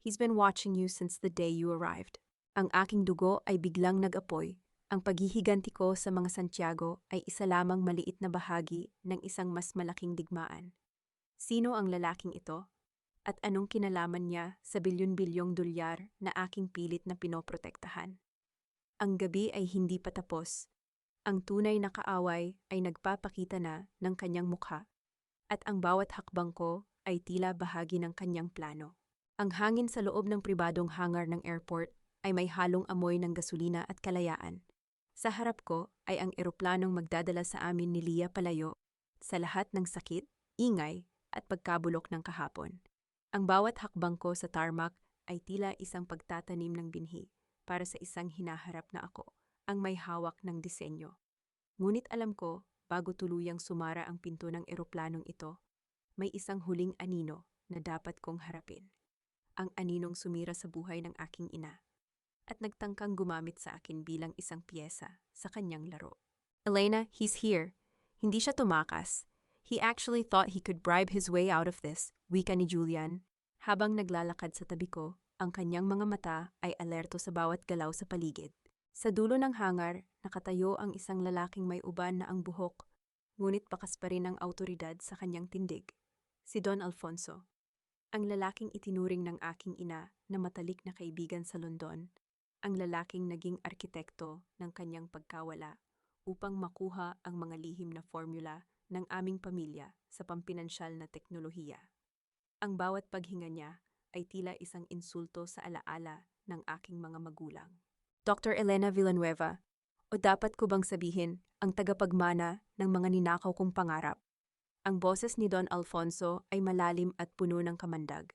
He's been watching you since the day you arrived. Ang aking dugo ay biglang nag-apoy. Ang paghihiganti ko sa mga Santiago ay isa lamang maliit na bahagi ng isang mas malaking digmaan. Sino ang lalaking ito? At anong kinalaman niya sa bilyon-bilyong dolyar na aking pilit na pinoprotektahan? Ang gabi ay hindi pa tapos. Ang tunay na kaaway ay nagpapakita na ng kanyang mukha. At ang bawat hakbang ko ay tila bahagi ng kanyang plano. Ang hangin sa loob ng pribadong hangar ng airport ay may halong amoy ng gasolina at kalayaan. Sa harap ko ay ang eroplanong magdadala sa amin ni Leah palayo sa lahat ng sakit, ingay at pagkabulok ng kahapon. Ang bawat hakbang ko sa tarmac ay tila isang pagtatanim ng binhi para sa isang hinaharap na ako, ang may hawak ng disenyo. Ngunit alam ko, bago tuluyang sumara ang pinto ng eroplanong ito, may isang huling anino na dapat kong harapin. Ang aninong sumira sa buhay ng aking ina at nagtangkang gumamit sa akin bilang isang piyesa sa kanyang laro. Elena, he's here. Hindi siya tumakas. He actually thought he could bribe his way out of this, wika ni Julian. Habang naglalakad sa tabi ko, ang kanyang mga mata ay alerto sa bawat galaw sa paligid. Sa dulo ng hangar, nakatayo ang isang lalaking may uban na ang buhok, ngunit bakas pa rin ang awtoridad sa kanyang tindig. Si Don Alfonso. Ang lalaking itinuring ng aking ina na matalik na kaibigan sa London. Ang lalaking naging arkitekto ng kanyang pagkawala upang makuha ang mga lihim na formula ng aming pamilya sa pampinansyal na teknolohiya. Ang bawat paghinga niya ay tila isang insulto sa alaala ng aking mga magulang. Dr. Elena Villanueva, o dapat ko bang sabihin ang tagapagmana ng mga ninakaw kong pangarap? Ang boses ni Don Alfonso ay malalim at puno ng kamandag,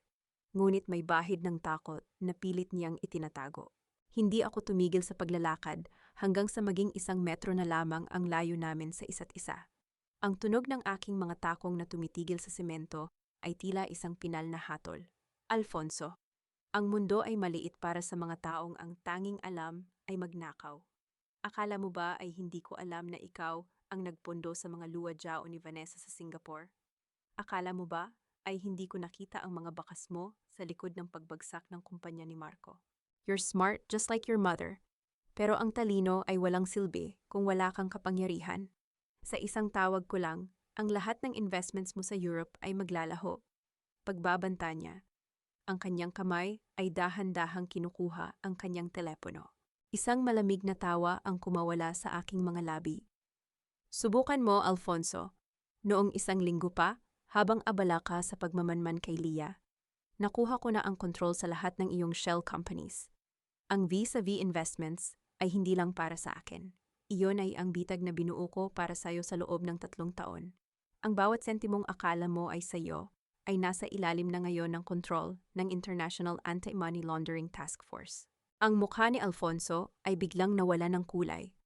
ngunit may bahid ng takot na pilit niyang itinatago. Hindi ako tumigil sa paglalakad hanggang sa maging 1 metro na lamang ang layo namin sa isa't isa. Ang tunog ng aking mga takong na tumitigil sa semento ay tila isang pinal na hatol. Alfonso, ang mundo ay maliit para sa mga taong ang tanging alam ay magnakaw. Akala mo ba ay hindi ko alam na ikaw ang nagpondo sa mga luwa-jao ni Vanessa sa Singapore? Akala mo ba ay hindi ko nakita ang mga bakas mo sa likod ng pagbagsak ng kumpanya ni Marco? You're smart just like your mother, pero ang talino ay walang silbi kung wala kang kapangyarihan. Sa isang tawag ko lang, ang lahat ng investments mo sa Europe ay maglalaho. Pagbabanta niya, ang kanyang kamay ay dahan-dahang kinukuha ang kanyang telepono. Isang malamig na tawa ang kumawala sa aking mga labi. Subukan mo, Alfonso. Noong 1 linggo pa, habang abala ka sa pagmamanman kay Leah, nakuha ko na ang control sa lahat ng iyong shell companies. Ang vis-a-vis investments ay hindi lang para sa akin. Iyon ay ang bitag na binuo ko para sa'yo sa loob ng 3 taon. Ang bawat sentimong akala mo ay sa'yo ay nasa ilalim na ngayon ng control ng International Anti-Money Laundering Task Force. Ang mukha ni Alfonso ay biglang nawala ng kulay.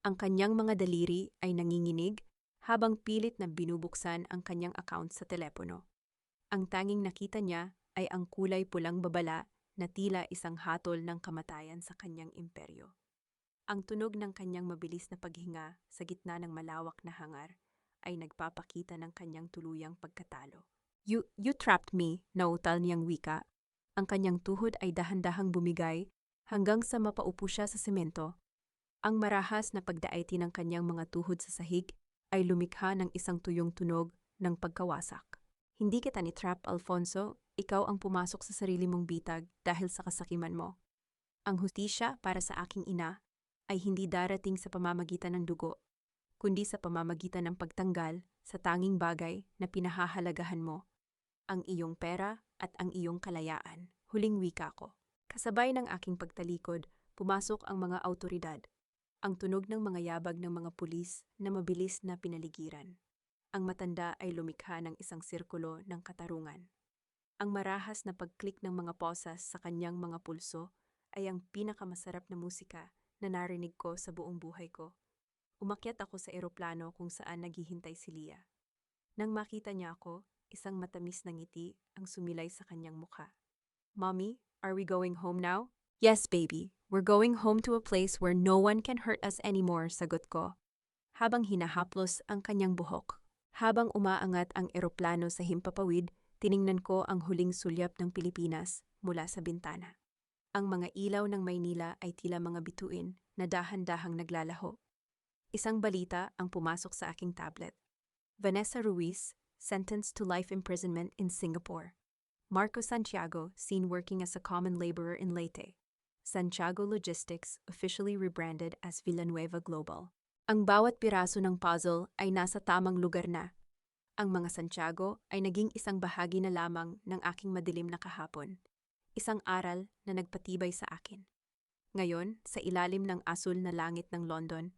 Ang kanyang mga daliri ay nanginginig habang pilit na binubuksan ang kanyang account sa telepono. Ang tanging nakita niya ay ang kulay pulang babala na tila isang hatol ng kamatayan sa kanyang imperyo. Ang tunog ng kanyang mabilis na paghinga sa gitna ng malawak na hangar ay nagpapakita ng kanyang tuluyang pagkatalo. You trapped me, nautal niyang wika. Ang kanyang tuhod ay dahan-dahang bumigay hanggang sa mapaupo siya sa semento. Ang marahas na pagdaiti ng kanyang mga tuhod sa sahig ay lumikha ng isang tuyong tunog ng pagkawasak. Hindi kita ni-trap, Alfonso. Ikaw ang pumasok sa sarili mong bitag dahil sa kasakiman mo. Ang hustisya para sa aking ina ay hindi darating sa pamamagitan ng dugo, kundi sa pamamagitan ng pagtanggal sa tanging bagay na pinahahalagahan mo, ang iyong pera at ang iyong kalayaan. Huling wika ko. Kasabay ng aking pagtalikod, pumasok ang mga awtoridad. Ang tunog ng mga yabag ng mga pulis na mabilis na pinaligiran. Ang matanda ay lumikha ng isang sirkulo ng katarungan. Ang marahas na pag-click ng mga posas sa kanyang mga pulso ay ang pinakamasarap na musika na narinig ko sa buong buhay ko. Umakyat ako sa eroplano kung saan naghihintay si Leah. Nang makita niya ako, isang matamis na ngiti ang sumilay sa kanyang mukha. "Mommy, are we going home now?" "Yes, baby. We're going home to a place where no one can hurt us anymore," sagot ko. Habang hinahaplos ang kanyang buhok. Habang umaangat ang eroplano sa himpapawid, tiningnan ko ang huling sulyap ng Pilipinas mula sa bintana. Ang mga ilaw ng Maynila ay tila mga bituin na dahan-dahang naglalaho. Isang balita ang pumasok sa aking tablet. Vanessa Ruiz, sentenced to life imprisonment in Singapore. Marco Santiago, seen working as a common laborer in Leyte. Santiago Logistics, officially rebranded as Villanueva Global. Ang bawat piraso ng puzzle ay nasa tamang lugar na. Ang mga Santiago ay naging isang bahagi na lamang ng aking madilim na kahapon. Isang aral na nagpatibay sa akin. Ngayon, sa ilalim ng asul na langit ng London,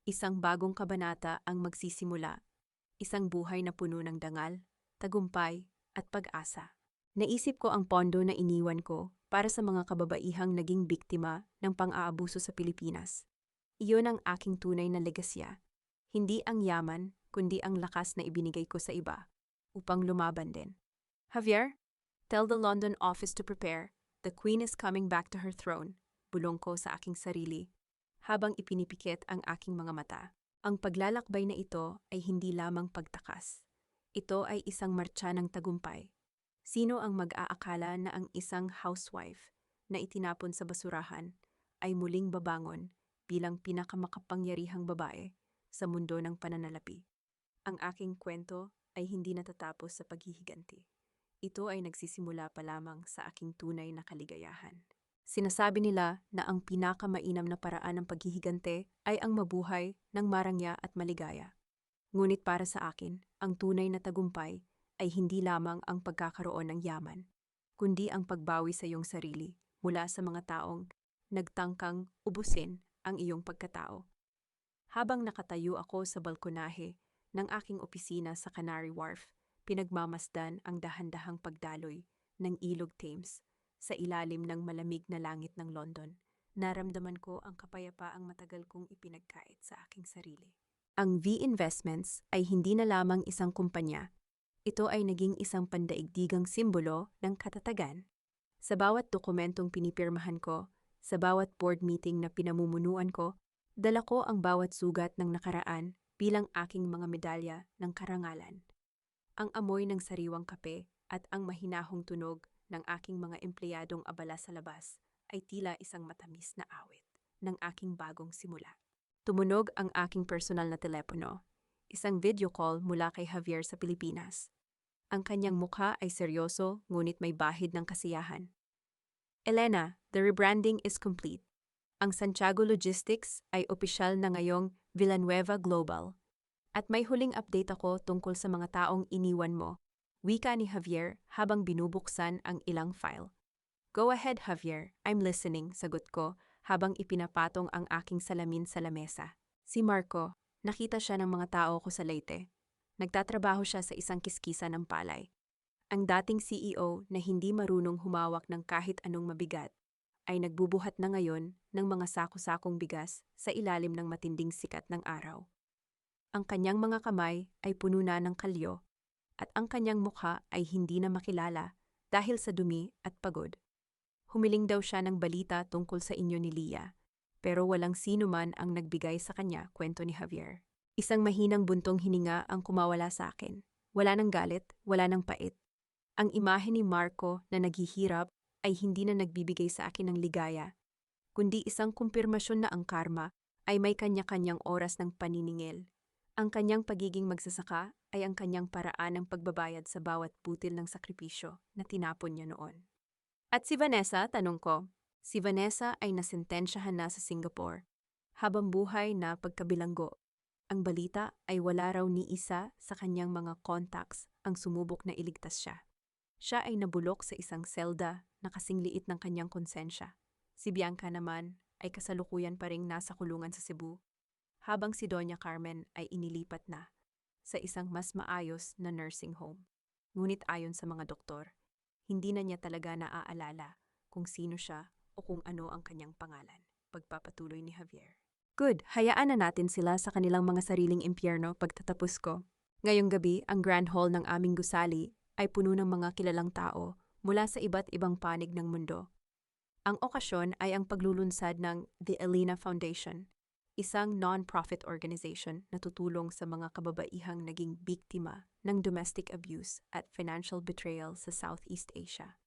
isang bagong kabanata ang magsisimula. Isang buhay na puno ng dangal, tagumpay, at pag-asa. Naisip ko ang pondo na iniwan ko para sa mga kababaihang naging biktima ng pang-aabuso sa Pilipinas. Iyon ang aking tunay na legasya. Hindi ang yaman, kundi ang lakas na ibinigay ko sa iba upang lumaban din. "Javier, tell the London office to prepare. The Queen is coming back to her throne," bulong ko sa aking sarili habang ipinipikit ang aking mga mata. Ang paglalakbay na ito ay hindi lamang pagtakas. Ito ay isang martsa ng tagumpay. Sino ang mag-aakala na ang isang housewife na itinapon sa basurahan ay muling babangon bilang pinakamakapangyarihang babae sa mundo ng pananalapi? Ang aking kwento ay hindi natatapos sa paghihiganti. Ito ay nagsisimula pa lamang sa aking tunay na kaligayahan. Sinasabi nila na ang pinakamainam na paraan ng paghihigante ay ang mabuhay ng marangya at maligaya. Ngunit para sa akin, ang tunay na tagumpay ay hindi lamang ang pagkakaroon ng yaman, kundi ang pagbawi sa iyong sarili mula sa mga taong nagtangkang ubusin ang iyong pagkatao. Habang nakatayo ako sa balkonahe ng aking opisina sa Canary Wharf, pinagmamasdan ang dahan-dahang pagdaloy ng Ilog Thames sa ilalim ng malamig na langit ng London. Naramdaman ko ang kapayapaang matagal kong ipinagkait sa aking sarili. Ang V Investments ay hindi na lamang isang kumpanya. Ito ay naging isang pandaigdigang simbolo ng katatagan. Sa bawat dokumentong pinipirmahan ko, sa bawat board meeting na pinamumunuan ko, dala ko ang bawat sugat ng nakaraan bilang aking mga medalya ng karangalan. Ang amoy ng sariwang kape at ang mahinahong tunog ng aking mga empleyadong abala sa labas ay tila isang matamis na awit ng aking bagong simula. Tumunog ang aking personal na telepono, isang video call mula kay Javier sa Pilipinas. Ang kanyang mukha ay seryoso ngunit may bahid ng kasiyahan. "Elena, the rebranding is complete. Ang Santiago Logistics ay opisyal na ngayong Villanueva Global. At may huling update ako tungkol sa mga taong iniwan mo," wika ni Javier habang binubuksan ang ilang file. "Go ahead, Javier. I'm listening," sagot ko habang ipinapatong ang aking salamin sa lamesa. Si Marco, nakita siya ng mga tao ko sa Leyte. Nagtatrabaho siya sa isang kiskisa ng palay. Ang dating CEO na hindi marunong humawak ng kahit anong mabigat ay nagbubuhat na ngayon ng mga sako-sakong bigas sa ilalim ng matinding sikat ng araw. Ang kanyang mga kamay ay puno na ng kalyo at ang kanyang mukha ay hindi na makilala dahil sa dumi at pagod. Humiling daw siya ng balita tungkol sa inyo ni Leah, pero walang sino man ang nagbigay sa kanya, kwento ni Javier. Isang mahinang buntong hininga ang kumawala sa akin. Wala nang galit, wala nang pait. Ang imahe ni Marco na naghihirap ay hindi na nagbibigay sa akin ng ligaya, kundi isang kumpirmasyon na ang karma ay may kanya-kanyang oras ng paniningil. Ang kanyang pagiging magsasaka ay ang kanyang paraan ng pagbabayad sa bawat butil ng sakripisyo na tinapon niya noon. At si Vanessa, tanong ko, si Vanessa ay nasentensyahan na sa Singapore, habang buhay na pagkabilanggo. Ang balita ay wala raw ni isa sa kanyang mga contacts ang sumubok na iligtas siya. Siya ay nabulok sa isang selda na kasing liit ng kanyang konsensya. Si Bianca naman ay kasalukuyan pa ring nasa kulungan sa Cebu, habang si Doña Carmen ay inilipat na sa isang mas maayos na nursing home. Ngunit ayon sa mga doktor, hindi na niya talaga naaalala kung sino siya o kung ano ang kanyang pangalan. Pagpapatuloy ni Javier. Good, hayaan na natin sila sa kanilang mga sariling impyerno pagtatapos ko. Ngayong gabi, ang Grand Hall ng aming gusali ay puno ng mga kilalang tao mula sa iba't ibang panig ng mundo. Ang okasyon ay ang paglulunsad ng The Elena Foundation, isang non-profit organization na tutulong sa mga kababaihang naging biktima ng domestic abuse at financial betrayal sa Southeast Asia.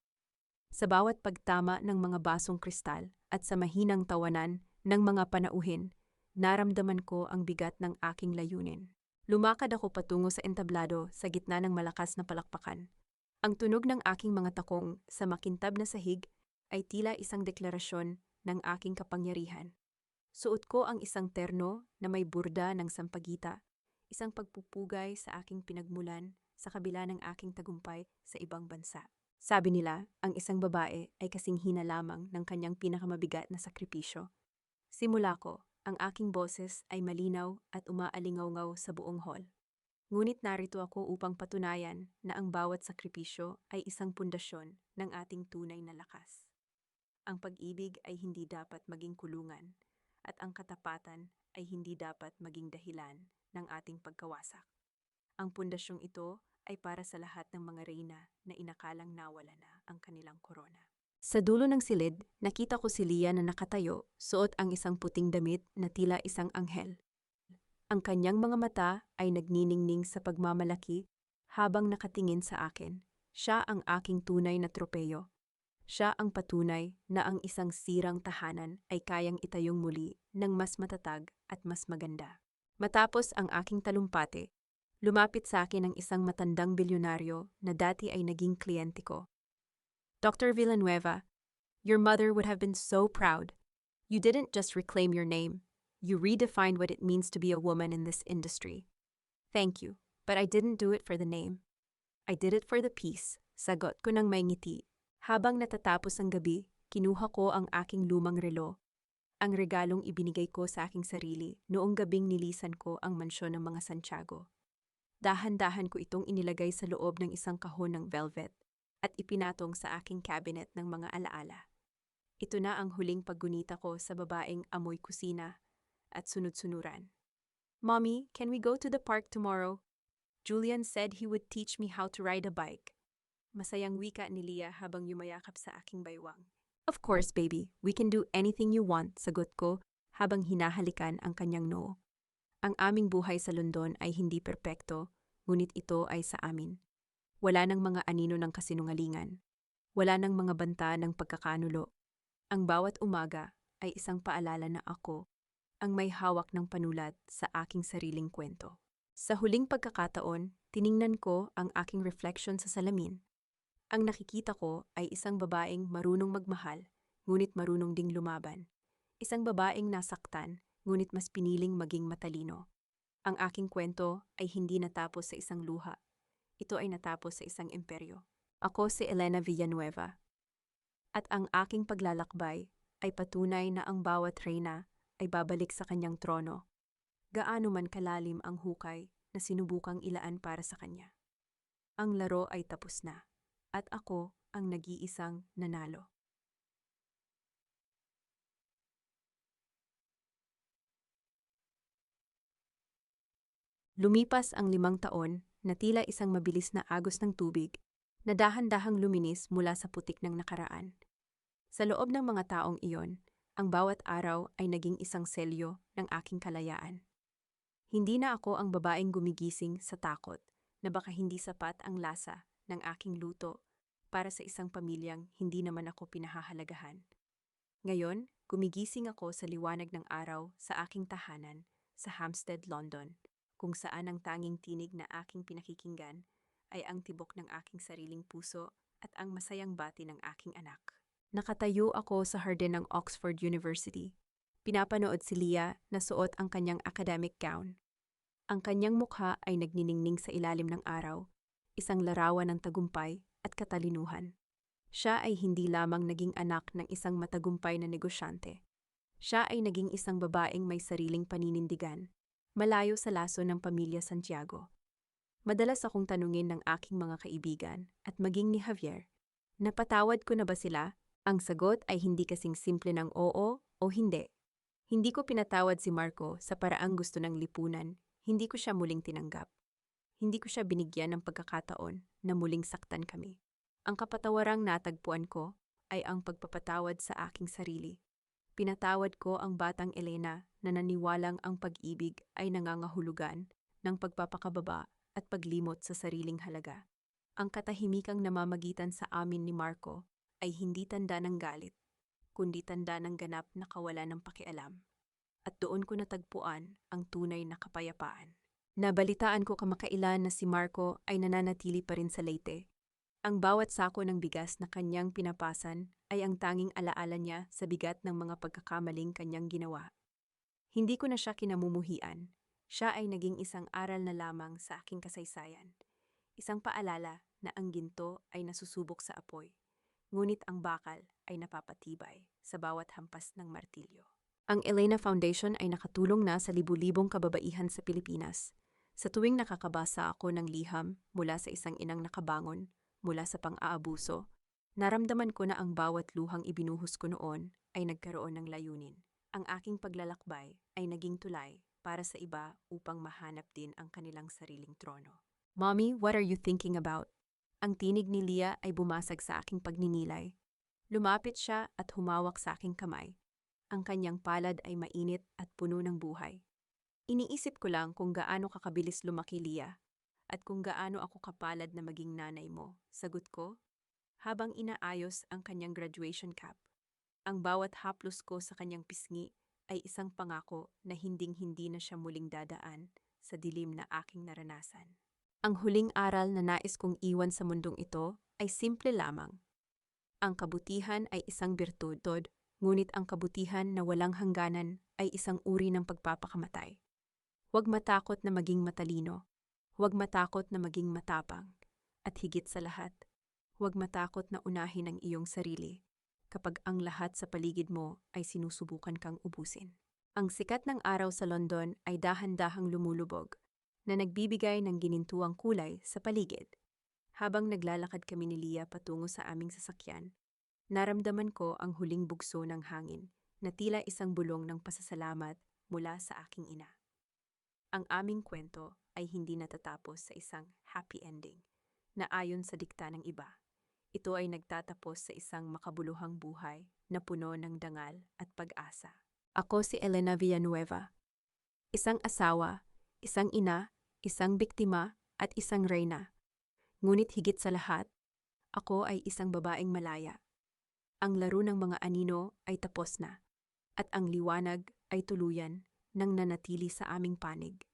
Sa bawat pagtama ng mga basong kristal at sa mahinang tawanan ng mga panauhin, naramdaman ko ang bigat ng aking layunin. Lumakad ako patungo sa entablado sa gitna ng malakas na palakpakan. Ang tunog ng aking mga takong sa makintab na sahig ay tila isang deklarasyon ng aking kapangyarihan. Suot ko ang isang terno na may burda ng sampagita, isang pagpupugay sa aking pinagmulan sa kabila ng aking tagumpay sa ibang bansa. Sabi nila, ang isang babae ay kasing hina lamang ng kanyang pinakamabigat na sakripisyo. Simula ko, ang aking boses ay malinaw at umaalingaw-ngaw sa buong hall. Ngunit narito ako upang patunayan na ang bawat sakripisyo ay isang pundasyon ng ating tunay na lakas. Ang pag-ibig ay hindi dapat maging kulungan, at ang katapatan ay hindi dapat maging dahilan ng ating pagkawasak. Ang pundasyong ito ay para sa lahat ng mga reyna na inakalang nawala na ang kanilang korona. Sa dulo ng silid, nakita ko si Lia na nakatayo, suot ang isang puting damit na tila isang anghel. Ang kanyang mga mata ay nagniningning sa pagmamalaki habang nakatingin sa akin. Siya ang aking tunay na tropeyo. Siya ang patunay na ang isang sirang tahanan ay kayang itayong muli ng mas matatag at mas maganda. Matapos ang aking talumpati, lumapit sa akin ang isang matandang bilyonaryo na dati ay naging kliyente ko. Dr. Villanueva, your mother would have been so proud. You didn't just reclaim your name. You redefined what it means to be a woman in this industry. Thank you, but I didn't do it for the name. I did it for the peace, sagot ko ng may ngiti. Habang natatapos ang gabi, kinuha ko ang aking lumang relo, ang regalong ibinigay ko sa aking sarili noong gabing nilisan ko ang mansyon ng mga Santiago. Dahan-dahan ko itong inilagay sa loob ng isang kahon ng velvet at ipinatong sa aking cabinet ng mga alaala. Ito na ang huling paggunita ko sa babaeng amoy kusina at sunod-sunuran. Mommy, can we go to the park tomorrow? Julian said he would teach me how to ride a bike. Masayang wika ni Lia habang yumayakap sa aking baywang. Of course, baby. We can do anything you want, sagot ko habang hinahalikan ang kanyang noo. Ang aming buhay sa London ay hindi perpekto, ngunit ito ay sa amin. Wala nang mga anino ng kasinungalingan. Wala nang mga banta ng pagkakanulo. Ang bawat umaga ay isang paalala na ako ang may hawak ng panulat sa aking sariling kwento. Sa huling pagkakataon, tiningnan ko ang aking reflection sa salamin. Ang nakikita ko ay isang babaeng marunong magmahal, ngunit marunong ding lumaban. Isang babaeng nasaktan, ngunit mas piniling maging matalino. Ang aking kwento ay hindi natapos sa isang luha. Ito ay natapos sa isang imperyo. Ako si Elena Villanueva. At ang aking paglalakbay ay patunay na ang bawat reyna ay babalik sa kanyang trono. Gaano man kalalim ang hukay na sinubukang ilaan para sa kanya. Ang laro ay tapos na. At ako ang nag-iisang nanalo. Lumipas ang 5 taon na tila isang mabilis na agos ng tubig na dahan-dahang luminis mula sa putik ng nakaraan. Sa loob ng mga taong iyon, ang bawat araw ay naging isang selyo ng aking kalayaan. Hindi na ako ang babaeng gumigising sa takot na baka hindi sapat ang lasa ng aking luto para sa isang pamilyang hindi naman ako pinahahalagahan. Ngayon, gumigising ako sa liwanag ng araw sa aking tahanan sa Hampstead, London, kung saan ang tanging tinig na aking pinakikinggan ay ang tibok ng aking sariling puso at ang masayang bati ng aking anak. Nakatayo ako sa hardin ng Oxford University. Pinapanood si Leah na suot ang kanyang academic gown. Ang kanyang mukha ay nagniningning sa ilalim ng araw, isang larawan ng tagumpay at katalinuhan. Siya ay hindi lamang naging anak ng isang matagumpay na negosyante. Siya ay naging isang babaeng may sariling paninindigan, malayo sa laso ng pamilya Santiago. Madalas akong tanungin ng aking mga kaibigan at maging ni Javier, napatawad ko na ba sila? Ang sagot ay hindi kasing simple ng oo o hindi. Hindi ko pinatawad si Marco sa paraang gusto ng lipunan, hindi ko siya muling tinanggap. Hindi ko siya binigyan ng pagkakataon na muling saktan kami. Ang kapatawarang natagpuan ko ay ang pagpapatawad sa aking sarili. Pinatawad ko ang batang Elena na naniwalang ang pag-ibig ay nangangahulugan ng pagpapakababa at paglimot sa sariling halaga. Ang katahimikang namamagitan sa amin ni Marco ay hindi tanda ng galit, kundi tanda ng ganap na kawalan ng pakialam. At doon ko natagpuan ang tunay na kapayapaan. Nabalitaan ko kamakailan na si Marco ay nananatili pa rin sa Leyte. Ang bawat sako ng bigas na kanyang pinapasan ay ang tanging alaala niya sa bigat ng mga pagkakamaling kanyang ginawa. Hindi ko na siya kinamumuhian. Siya ay naging isang aral na lamang sa aking kasaysayan. Isang paalala na ang ginto ay nasusubok sa apoy, ngunit ang bakal ay napapatibay sa bawat hampas ng martilyo. Ang Elena Foundation ay nakatulong na sa libu-libong kababaihan sa Pilipinas. Sa tuwing nakakabasa ako ng liham mula sa isang inang nakabangon, mula sa pang-aabuso, naramdaman ko na ang bawat luhang ibinuhos ko noon ay nagkaroon ng layunin. Ang aking paglalakbay ay naging tulay para sa iba upang mahanap din ang kanilang sariling trono. Mommy, what are you thinking about? Ang tinig ni Leah ay bumasag sa aking pagninilay. Lumapit siya at humawak sa aking kamay. Ang kanyang palad ay mainit at puno ng buhay. Iniisip ko lang kung gaano kakabilis lumaki Leah at kung gaano ako kapalad na maging nanay mo. Sagot ko, habang inaayos ang kanyang graduation cap. Ang bawat haplos ko sa kanyang pisngi ay isang pangako na hinding-hindi na siya muling dadaan sa dilim na aking naranasan. Ang huling aral na nais kong iwan sa mundong ito ay simple lamang. Ang kabutihan ay isang birtud, ngunit ang kabutihan na walang hangganan ay isang uri ng pagpapakamatay. Huwag matakot na maging matalino. Huwag matakot na maging matapang. At higit sa lahat, huwag matakot na unahin ang iyong sarili kapag ang lahat sa paligid mo ay sinusubukan kang ubusin. Ang sikat ng araw sa London ay dahan-dahang lumulubog na nagbibigay ng ginintuang kulay sa paligid. Habang naglalakad kami ni Leah patungo sa aming sasakyan, naramdaman ko ang huling bugso ng hangin na tila isang bulong ng pasasalamat mula sa aking ina. Ang aming kwento ay hindi natatapos sa isang happy ending na ayon sa dikta ng iba. Ito ay nagtatapos sa isang makabuluhang buhay na puno ng dangal at pag-asa. Ako si Elena Villanueva, isang asawa, isang ina, isang biktima at isang reyna. Ngunit higit sa lahat, ako ay isang babaeng malaya. Ang laro ng mga anino ay tapos na, at ang liwanag ay tuluyan nang nanatili sa aming panig.